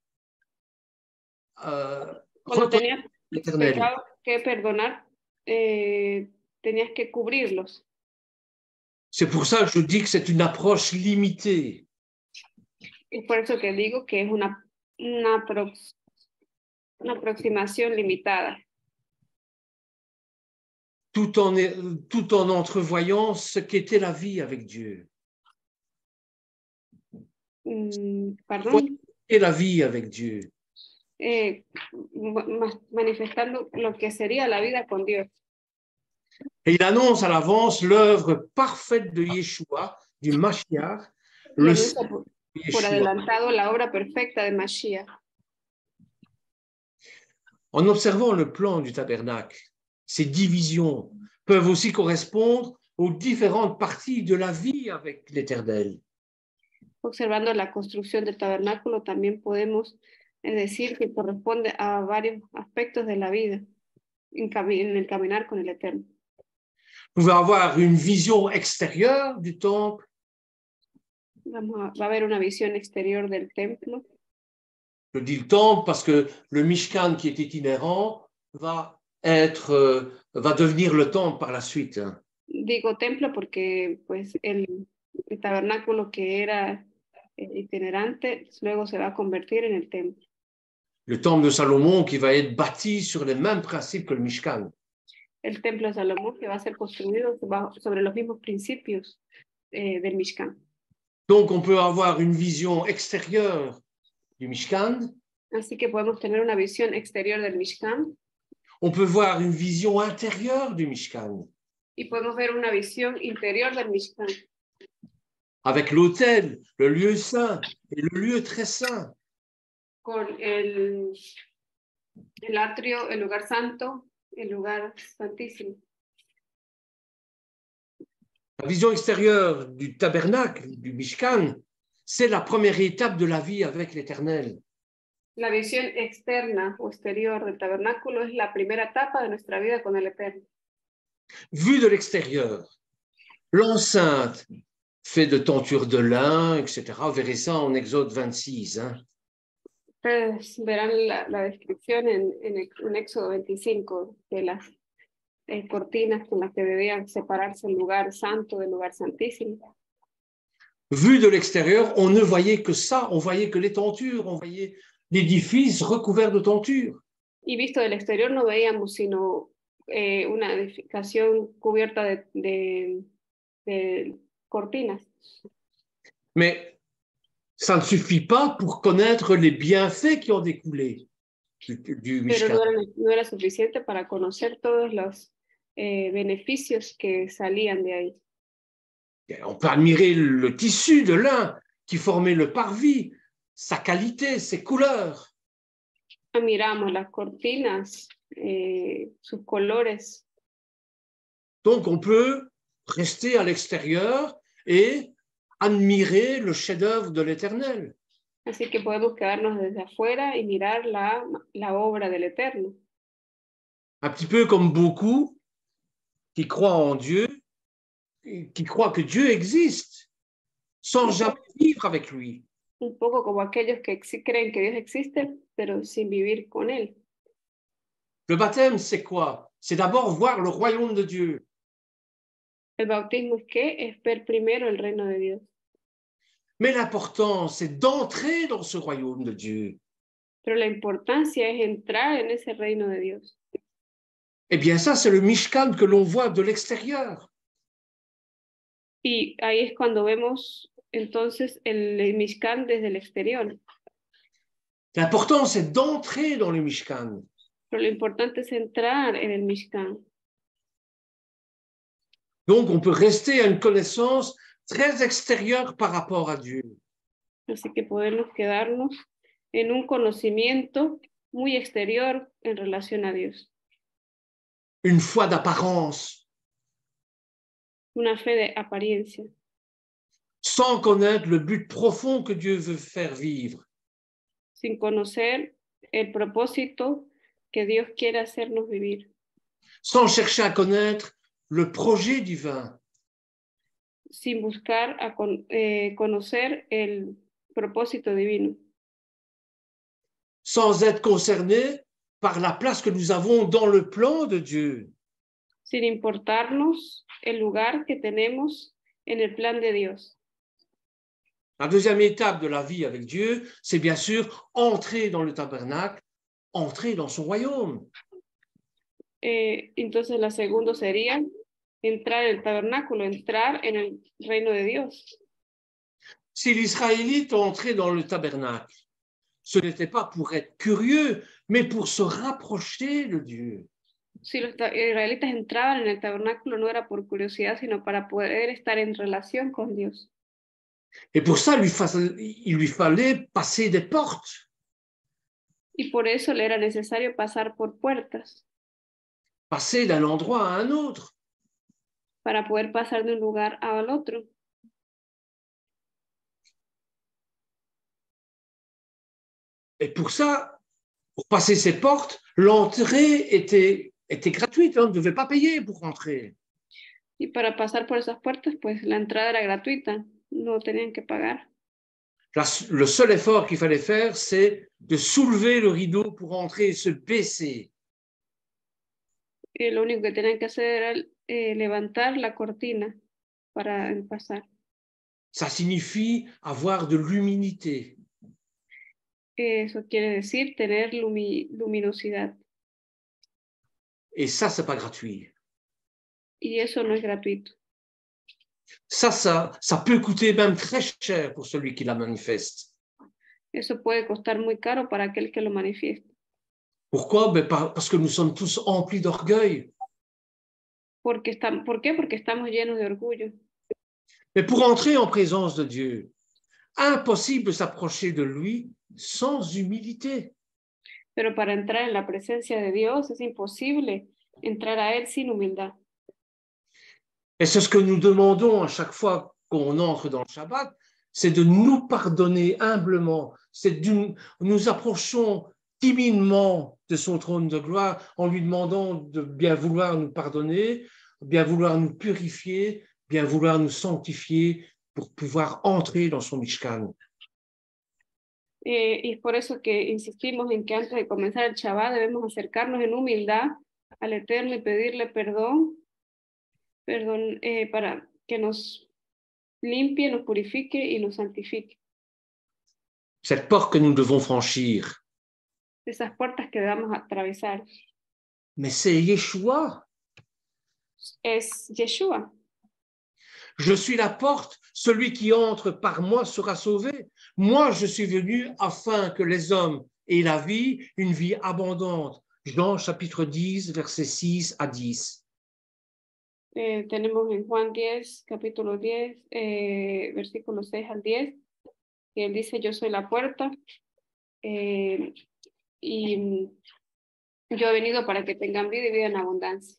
Cuando tenías éternel. pecado que perdonar, tenías que cubrirlos. C'est pour ça que je dis que c'est une approche limitée. Es por eso que digo que es una aproximación limitada. Tout en entrevoyant ce qu'était la vie avec Dieu. Pardon. Et la vie avec Dieu. Manifestando lo que sería la vida con Dios. Et il annonce à l'avance l'œuvre parfaite de Yeshua, du Mashiach, por adelantado la obra perfecta de Mashiach. En observant le plan du tabernacle, ces divisions peuvent aussi correspondre aux différentes parties de la vie avec l'Éternel. Observando la construcción del tabernáculo, también podemos decir que corresponde a varios aspectos de la vida en el caminar con el Eterno. Vous pouvez avoir une vision extérieure du temple. Va a haber una visión exterior del templo. Je dis le temple parce que le Mishkan qui est itinérant va devenir le temple par la suite. Digo templo porque pues el tabernáculo que era itinerante luego se va a convertir en el templo. Le temple de Salomon qui va être bâti sur les mêmes principes que le Mishkan. El templo de Salomón que va a ser construido sobre los mismos principios del Mishkan. Donc on peut avoir une vision extérieure du Mishkan. Así que podemos tener una visión exterior del Mishkan. On peut voir une vision intérieure du Mishkan. Y podemos ver una visión interior del Mishkan. Avec l'autel, le lieu saint et le lieu très saint. Con el atrio, el lugar santo, el lugar santísimo. La vision extérieure du tabernacle, du Mishkan, c'est la première étape de la vie avec l'Éternel. La visión externa o exterior del tabernáculo es la primera etapa de nuestra vida con el Eterno. Vu de l'extérieur, l'enceinte fait de tentures de lin, etc. Vous verrez ça en Exode 26. Ustedes verán la descripción en Éxodo 25 de las cortinas con las que debían separarse el lugar santo del lugar santísimo. Vu de l'extérieur, on ne voyait que ça, on voyait que les tentures, on voyait l'édifice recouvert de tentures. Y visto del exterior no veíamos sino una edificación cubierta de cortinas. Mais ça ne suffit pas pour connaître les bienfaits qui ont découlé du Mishkan. Pero no era suficiente para conocer todos los beneficios que salían de ahí. On peut admirer le tissu de lin qui formait le parvis, sa qualité, ses couleurs. Admiramos las cortinas, sus colores. Donc on peut rester à l'extérieur et admirer le chef-d'œuvre de l'Éternel. Así que podemos quedarnos desde afuera y mirar la obra del Eterno. Un petit peu comme beaucoup qui croient en Dieu, qui croient que Dieu existe, sans jamais vivre avec lui. Un poco como aquellos que sí creen que Dios existe, pero sin vivir con Él. Le baptême, c'est quoi? C'est d'abord voir le royaume de Dieu. El bautismo es qué? Es ver primero el reino de Dios. Mais l'important, c'est d'entrer dans ce royaume de Dieu. Pero la importancia es entrar en ese reino de Dios. Eh bien, ça, c'est le Mishkan que l'on voit de l'extérieur. Y ahí es cuando vemos entonces el Mishkan desde el exterior. L'important, c'est d'entrer dans le Mishkan. Pero lo importante es entrar en el Mishkan. Donc, on peut rester à une connaissance très extérieure par rapport à Dieu. Así que podemos quedarnos en un conocimiento muy exterior en relación a Dios. Une foi d'apparence, Una fe de apariencia, sans connaître le but profond que Dieu veut faire vivre. sin conocer el propósito que Dios quiere hacernos vivir. Sans chercher à connaître le projet divin. Sin buscar conocer el propósito divino. Sans être concerné par la place que nous avons dans le plan de Dieu. Sin importarnos el lugar que tenemos en el plan de Dios. La deuxième étape de la vie avec Dieu, c'est bien sûr entrer dans le tabernacle, entrer dans son royaume. Entonces la segunda sería entrar en el tabernáculo, entrar en el reino de Dios. Si l'Israélite entrait dans le tabernacle, ce n'était pas pour être curieux, mais pour se rapprocher de Dieu. Si los israelitas entraban en el tabernáculo no era por curiosidad, sino para poder estar en relación con Dios. Et pour ça, il lui fallait passer des portes. Y por eso le era necesario pasar por puertas. Passer d'un endroit à un autre. Para poder pasar de un lugar al otro. Et pour ça, pour passer ces portes, l'entrée était gratuite, on ne devait pas payer pour rentrer. Y para pasar por esas puertas, pues la entrada era gratuita, no tenían que pagar. Le seul effort qu'il fallait faire, c'est de soulever le rideau pour entrer et se baisser. Y lo único que tenían que hacer era levantar la cortina para pasar. Ça signifie avoir de l'humilité. Eso quiere decir tener luminosidad. Et ça, c'est pas gratuit. Y eso no es gratuito. Ça peut coûter même très cher pour celui qui la manifeste. Eso puede costar muy caro para aquel que lo manifiesta. Pourquoi? Parce que nous sommes tous emplis d'orgueil. ¿Por qué? Porque estamos llenos de orgullo. Mais pour entrer en présence de Dieu, impossible de s'approcher de lui sans humilité. Pero para entrar en la presencia de Dios es imposible entrar a Él sin humildad. Et c'est ce que nous demandons à chaque fois qu'on entre dans le Shabbat, c'est de nous pardonner humblement. Nous approchons timidement de son trône de gloire en lui demandant de bien vouloir nous pardonner, bien vouloir nous purifier, bien vouloir nous sanctifier pour pouvoir entrer dans son Mishkan. Y es por eso que insistimos en que antes de comenzar el Shabbat debemos acercarnos en humildad al Eterno y pedirle perdón para que nos limpie, nos purifique y nos santifique. Cette porte que nous devons franchir. Esas puertas que debemos atravesar. Mais c'est Yeshua. Es Yeshua. Je suis la porte, celui qui entre par moi sera sauvé. Moi, je suis venu afin que les hommes aient la vie, une vie abondante. Jean chapitre 10, versets 6 à 10. Tenemos en Juan 10, capítulo 10, versículos 6 al 10, que él dice, yo soy la puerta, y yo he venido para que tengan vida y vida en abundancia.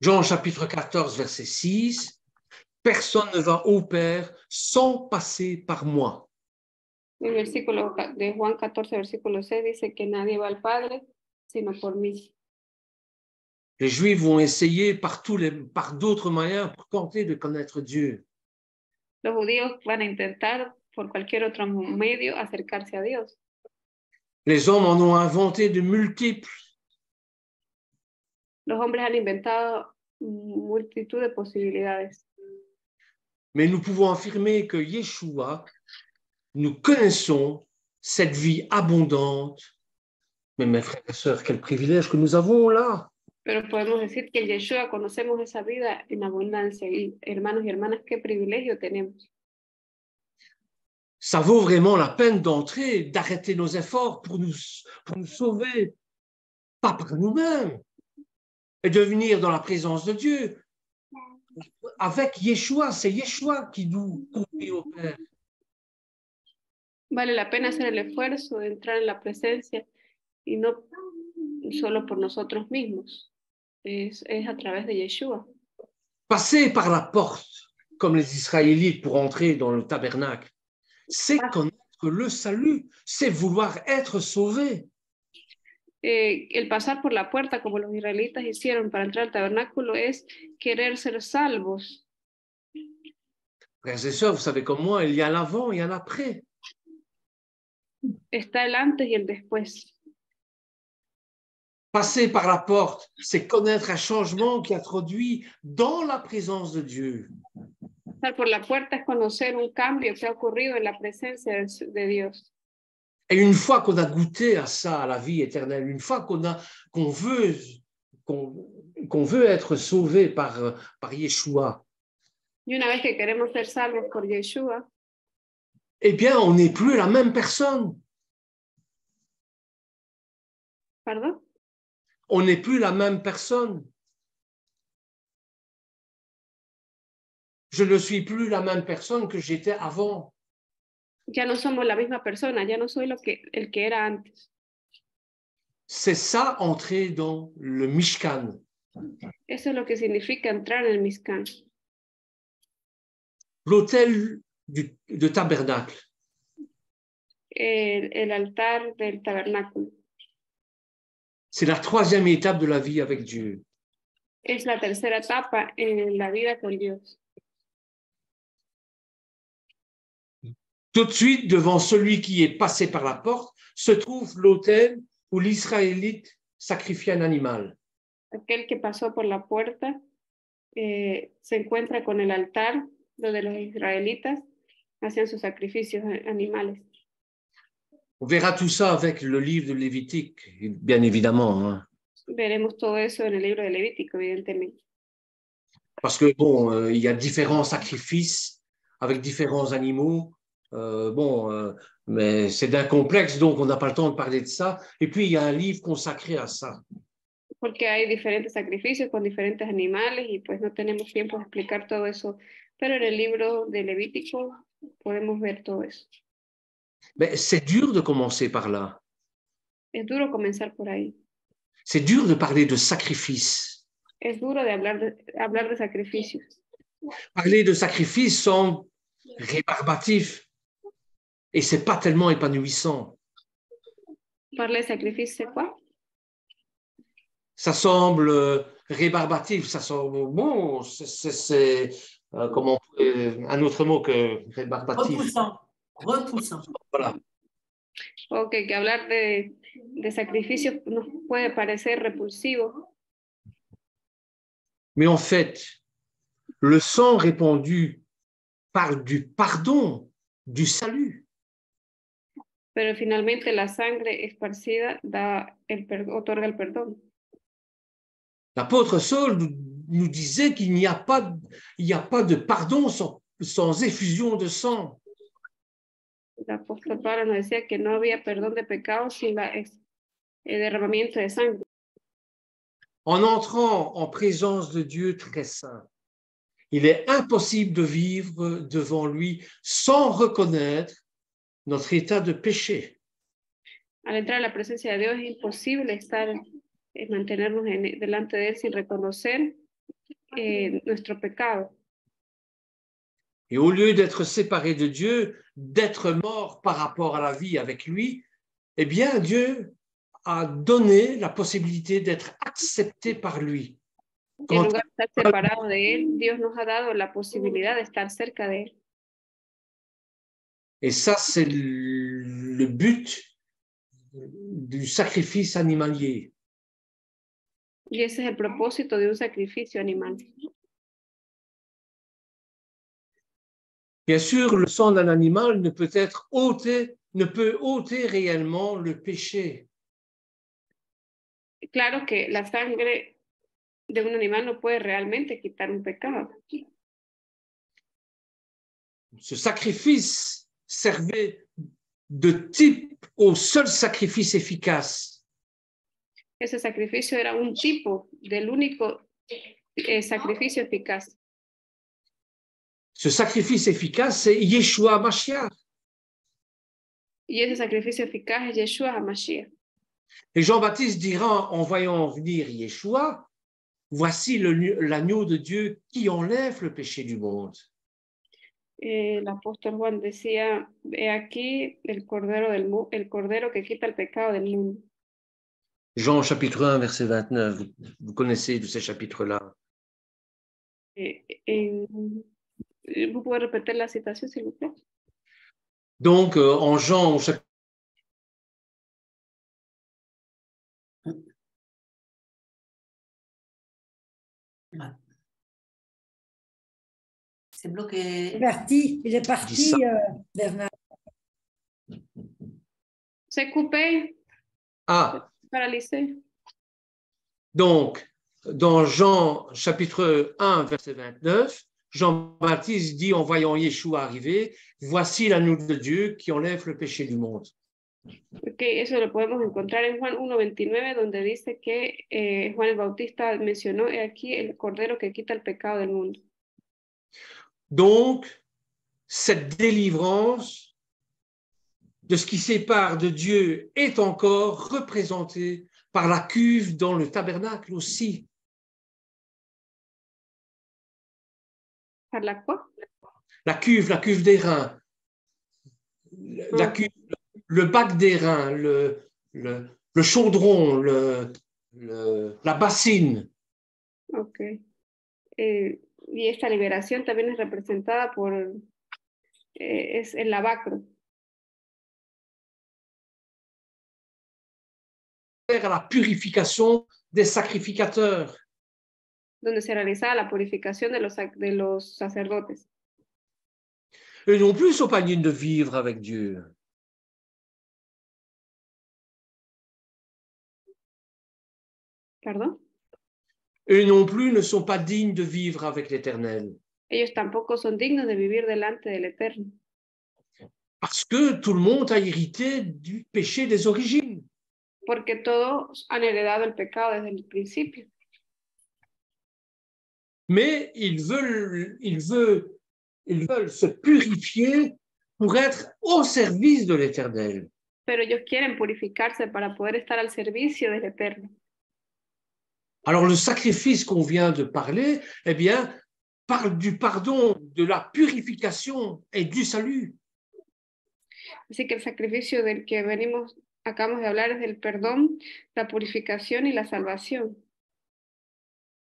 Jean chapitre 14, verset 6, personne ne va au Père sans passer par moi. El versículo de Juan 14, versículo 6 dice que nadie va al Padre sino por mí. Les Juifs vont essayer par d'autres moyens pour tenter de connaître Dieu. Los judíos van a intentar por cualquier otro medio acercarse a Dios. Les hommes en ont inventé de multiples. Los hombres han inventado multitud de posibilidades. Mais nous pouvons affirmer que Yeshua, nous connaissons cette vie abondante. Mais mes frères et sœurs, quel privilège que nous avons là. Pero podemos decir que en Yeshua conocemos esa vida en abundancia. Y hermanos y hermanas, qué privilegio tenemos. Ça vaut vraiment la peine d'entrer, d'arrêter nos efforts pour nous sauver, pas par nous-mêmes, et de venir dans la présence de Dieu. Avec Yeshua, c'est Yeshua qui nous conduit au Père. Vale la pena hacer el esfuerzo de entrar en la presencia y no solo por nosotros mismos. Es a través de Yeshua. Passer par la porte, comme les Israélites pour entrer dans le tabernacle, c'est connaître le salut, c'est vouloir être sauvé. El pasar por la puerta, como los israelitas hicieron para entrar al tabernáculo, es querer ser salvos. Frères et sœurs, vous savez comme moi, il y a l'avant, il y a l'après. Está el antes y el después. Passer par la porte, c'est connaître un changement qui a introduit dans la présence de Dieu. Pasar por la puerta es conocer un cambio que ha ocurrido en la presencia de Dios. Et une fois qu'on a goûté à ça, à la vie éternelle, une fois qu'on veut être sauvé par Yeshua, Y una vez que queremos ser salvos por Yeshua, eh bien, on n'est plus la même personne. ¿perdón? On n'est plus la même personne. Je ne suis plus la même personne que j'étais avant. Ya no somos la misma persona, ya no soy el que era antes. C'est ça, entrer dans le Mishkan. Eso es lo que significa entrar en el Mishkan. L'autel de tabernacle. El altar del tabernáculo. C'est la troisième étape de la vie avec Dieu. Es la tercera etapa en la vida con Dios. Tout de suite, devant celui qui est passé par la porte, se trouve l'autel où l'Israélite sacrifiait un animal. Aquel que pasó por la puerta se encuentra con el altar donde los israelitas hacían sus sacrificios animales. On verra tout ça avec le livre de Lévitique, bien évidemment. Hein. Veremos todo eso en el libro de Levítico, evidentemente. Parce que, bon, il y a différents sacrifices avec différents animaux. Mais c'est d'un complexe, donc on n'a pas le temps de parler de ça. Et puis, il y a un livre consacré à ça. Porque hay diferentes sacrificios con diferentes animales y pues no tenemos tiempo de explicar todo eso. Pero en el libro de Levítico podemos ver todo eso. Mais c'est dur de commencer par là. Es duro comenzar por ahí. C'est dur de parler de sacrifice. Es duro de hablar de sacrificios. Parler de sacrifice semble rébarbatif et c'est pas tellement épanouissant. Parler de sacrificio, c'est quoi? Ça semble rébarbatif, ça semble bon, c'est comment un autre mot que rébarbatif. Repoussant. Voilà. Ok, que hablar de sacrificios nos puede parecer repulsivo. Mais en fait, le sang répandu parle du pardon, du salut. Pero finalmente la sangre esparcida otorga el perdón. L'apôtre Saul nous disait qu'il n'y a pas de pardon sans effusion de sang. El apóstol Pablo nos decía que no había perdón de pecados sin el derramamiento de sangre. En entrant en présence de Dieu très saint, il est impossible de vivre devant lui sans reconnaître notre état de péché. Al entrar a la presencia de Dios es imposible mantenernos delante de Él sin reconocer nuestro pecado. Et au lieu d'être séparé de Dieu, d'être mort par rapport à la vie avec lui, eh bien, Dieu a donné la possibilité d'être accepté par lui. En lugar de estar separado de Él, Dios nos ha dado la posibilidad de estar cerca de Él. Et ça, c'est le but du sacrifice animalier. Y ese es el propósito de un sacrificio animal. Bien sûr, le sang d'un animal ne peut ôter réellement le péché. Claro que la sangre de un animal no puede realmente quitar un pecado. Ce sacrifice servait de type au seul sacrifice efficace. Ese sacrificio era un tipo del único sacrificio eficaz. Ce sacrifice efficace, c'est Yeshua Mashiach. Y ese sacrificio eficaz es Yeshua HaMashiach. Et Jean-Baptiste dira en voyant venir Yeshua, voici l'agneau de Dieu qui enlève le péché du monde. El apóstol Juan decía, he aquí el cordero que quita el pecado del mundo. Jean chapitre 1, verset 29, vous connaissez de ces chapitres-là. ¿Vous pouvez répéter la citation, s'il vous plaît? Donc, en Jean, au chapitre C'est bloqué. Il est parti, Bernard. C'est coupé. Ah, Paralysé. donc, dans Jean chapitre 1, verset 29, Jean-Baptiste dit en voyant Yeshua arriver, voici l'agneau de Dieu qui enlève le péché du monde. Ok, eso lo podemos encontrar en Juan 1:29, donde dice que Juan el Bautista mencionó, he aquí el cordero que quita el pecado del mundo. Donc, cette délivrance de ce qui sépare de Dieu est encore représentée par la cuve dans le tabernacle aussi. ¿Par la quoi? La cuve d'airain, la cuve, le bac d'airain, le chaudron, la bassine. Ok. Y esta liberación también es representada por es el lavacro. À la purification des sacrificateurs. Donde se realizaba la purificación de los sacerdotes. Eux non plus sont pas dignes de vivre avec Dieu. ¿Perdón? Eux non plus ne sont pas dignes de vivre avec l'Éternel. Ellos tampoco son dignos de vivir delante del Eterno. Parce que tout le monde a hérité du péché des origines. Porque todos han heredado el pecado desde el principio. Mais ils veulent se purifier pour être au service de l'Éternel. Pero ellos quieren purificarse para poder estar al servicio del Eterno. Alors le sacrifice qu'on vient de parler, eh bien, parle du pardon, de la purification et du salut. Así que el sacrificio del que acabamos de hablar es del perdón, la purificación y la salvación.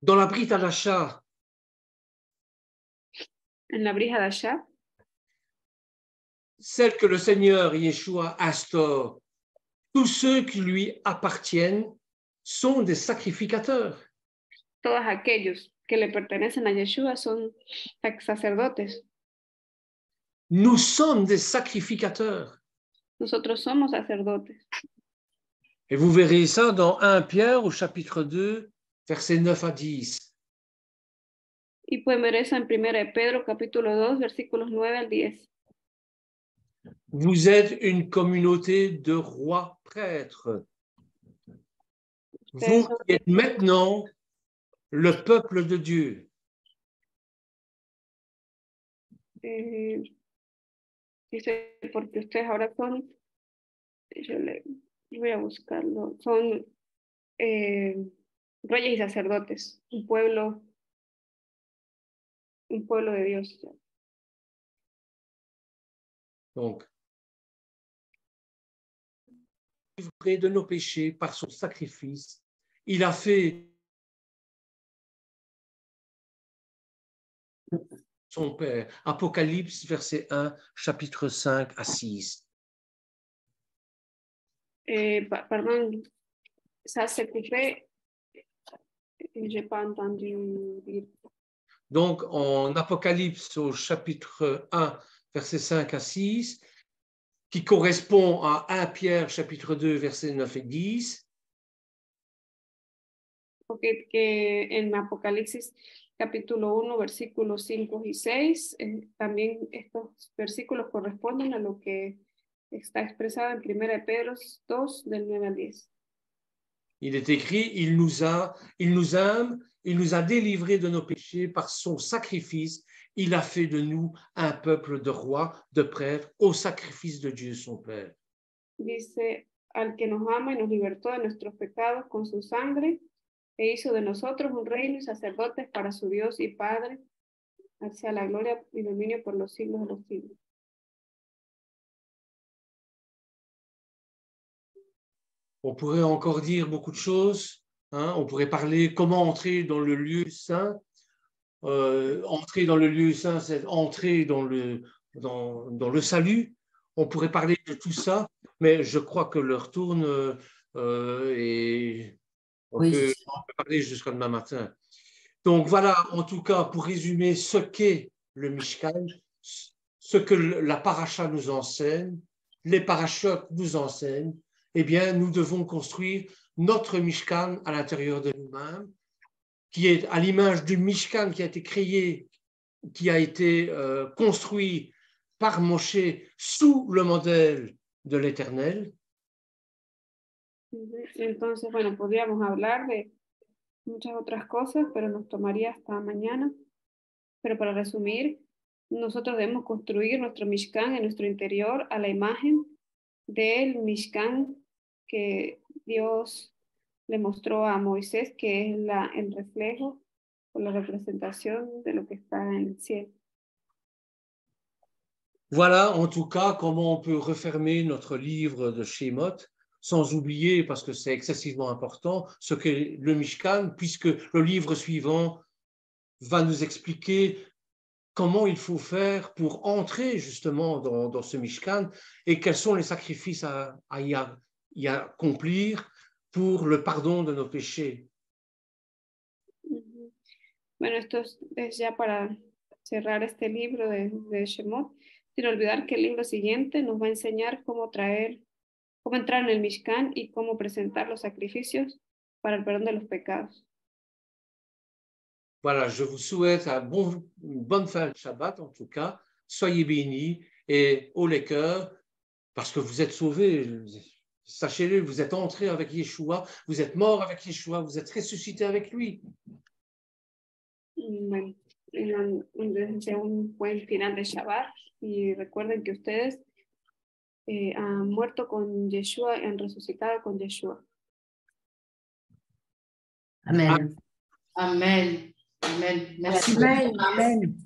Dans la Brit Hadasha, En la Brija Dasha, celle que le Seigneur Yeshua instaure, tous ceux qui lui appartiennent sont des sacrificateurs. todos aquellos que le pertenecen a Yeshua son sacerdotes. Nous sommes des sacrificateurs. Nosotros somos sacerdotes. Et vous verrez ça dans 1 Pierre au chapitre 2, versets 9 à 10. Y pueden ver eso en 1 Pedro capítulo 2, versículos 9 al 10. Vous êtes une communauté de rois prêtres. Vous qui êtes maintenant le peuple de Dieu. Dice, porque ustedes ahora son, voy a buscarlo, son reyes y sacerdotes, un pueblo de Dios. Donc, livré de nos péchés par son sacrifice, il a fait son Père. Apocalypse, verset 1, chapitre 5 à 6. Pardon, ça s'est coupé. Je n'ai pas entendu dire. Donc, en Apocalypse, au chapitre 1, verset 5 à 6, qui correspond à 1 Pierre, chapitre 2, versets 9 et 10. Okay, que en Apocalipsis capítulo 1, versículos 5 y 6, también estos versículos corresponden a lo que está expresado en 1 Pedro 2, del 9 al 10. Il est écrit, il nous aime, il nous a délivrés de nos péchés par son sacrifice. Il a fait de nous un peuple de rois, de prêtres, au sacrifice de Dieu son Père. Dice, al que nos ama y nos libertó de nuestros pecados con su sangre, e hizo de nosotros un reino y sacerdotes para su Dios y Padre, hacia la gloria y dominio por los siglos de los siglos. On pourrait encore dire beaucoup de choses. Hein? On pourrait parler comment entrer dans le lieu saint. Entrer dans le lieu saint, c'est entrer dans le salut. On pourrait parler de tout ça, mais je crois que l'heure tourne et on peut parler jusqu'à demain matin. Donc voilà, en tout cas, pour résumer ce qu'est le Mishkan, ce que la paracha nous enseigne, les parachutes nous enseignent, eh bien, nous devons construire notre Mishkan à l'intérieur de nous-mêmes, qui est à l'image du Mishkan qui a été créé, qui a été construit par Moshe sous le modèle de l'Éternel. Entonces, bueno, podríamos hablar de muchas otras cosas, pero nos tomaría hasta mañana. Pero para resumir, nosotros debemos construir nuestro Mishkan en nuestro interior a la imagen del Mishkan que Dios le mostró a Moisés, que es el reflejo o la representación de lo que está en el cielo. Voilà, en tout cas, comment on peut refermer notre livre de Shemot, sans oublier, parce que c'est excessivement important, ce qu'est le Mishkan, puisque le livre suivant va nous expliquer comment il faut faire pour entrer justement dans ce Mishkan et quels sont les sacrifices à y accomplir pour le pardon de nos péchés. Bueno, esto es ya para cerrar este libro de Shemot, sin olvidar que el libro siguiente nos va a enseñar cómo entrar en el Mishkan y cómo presentar los sacrificios para el perdón de los pecados. Voilà, je vous souhaite une bonne fin de Shabbat en tout cas. Soyez bénis et haut les cœurs parce que vous êtes sauvés. Sachez-le, vous êtes entrés avec Yeshua, vous êtes morts avec Yeshua, vous êtes ressuscités avec lui. Bueno, deseo un buen final de Shabbat y recuerden que ustedes han muerto con Yeshua y han resucitado con Yeshua. Amén. Amén. Amén. Merci. Amen. Amen.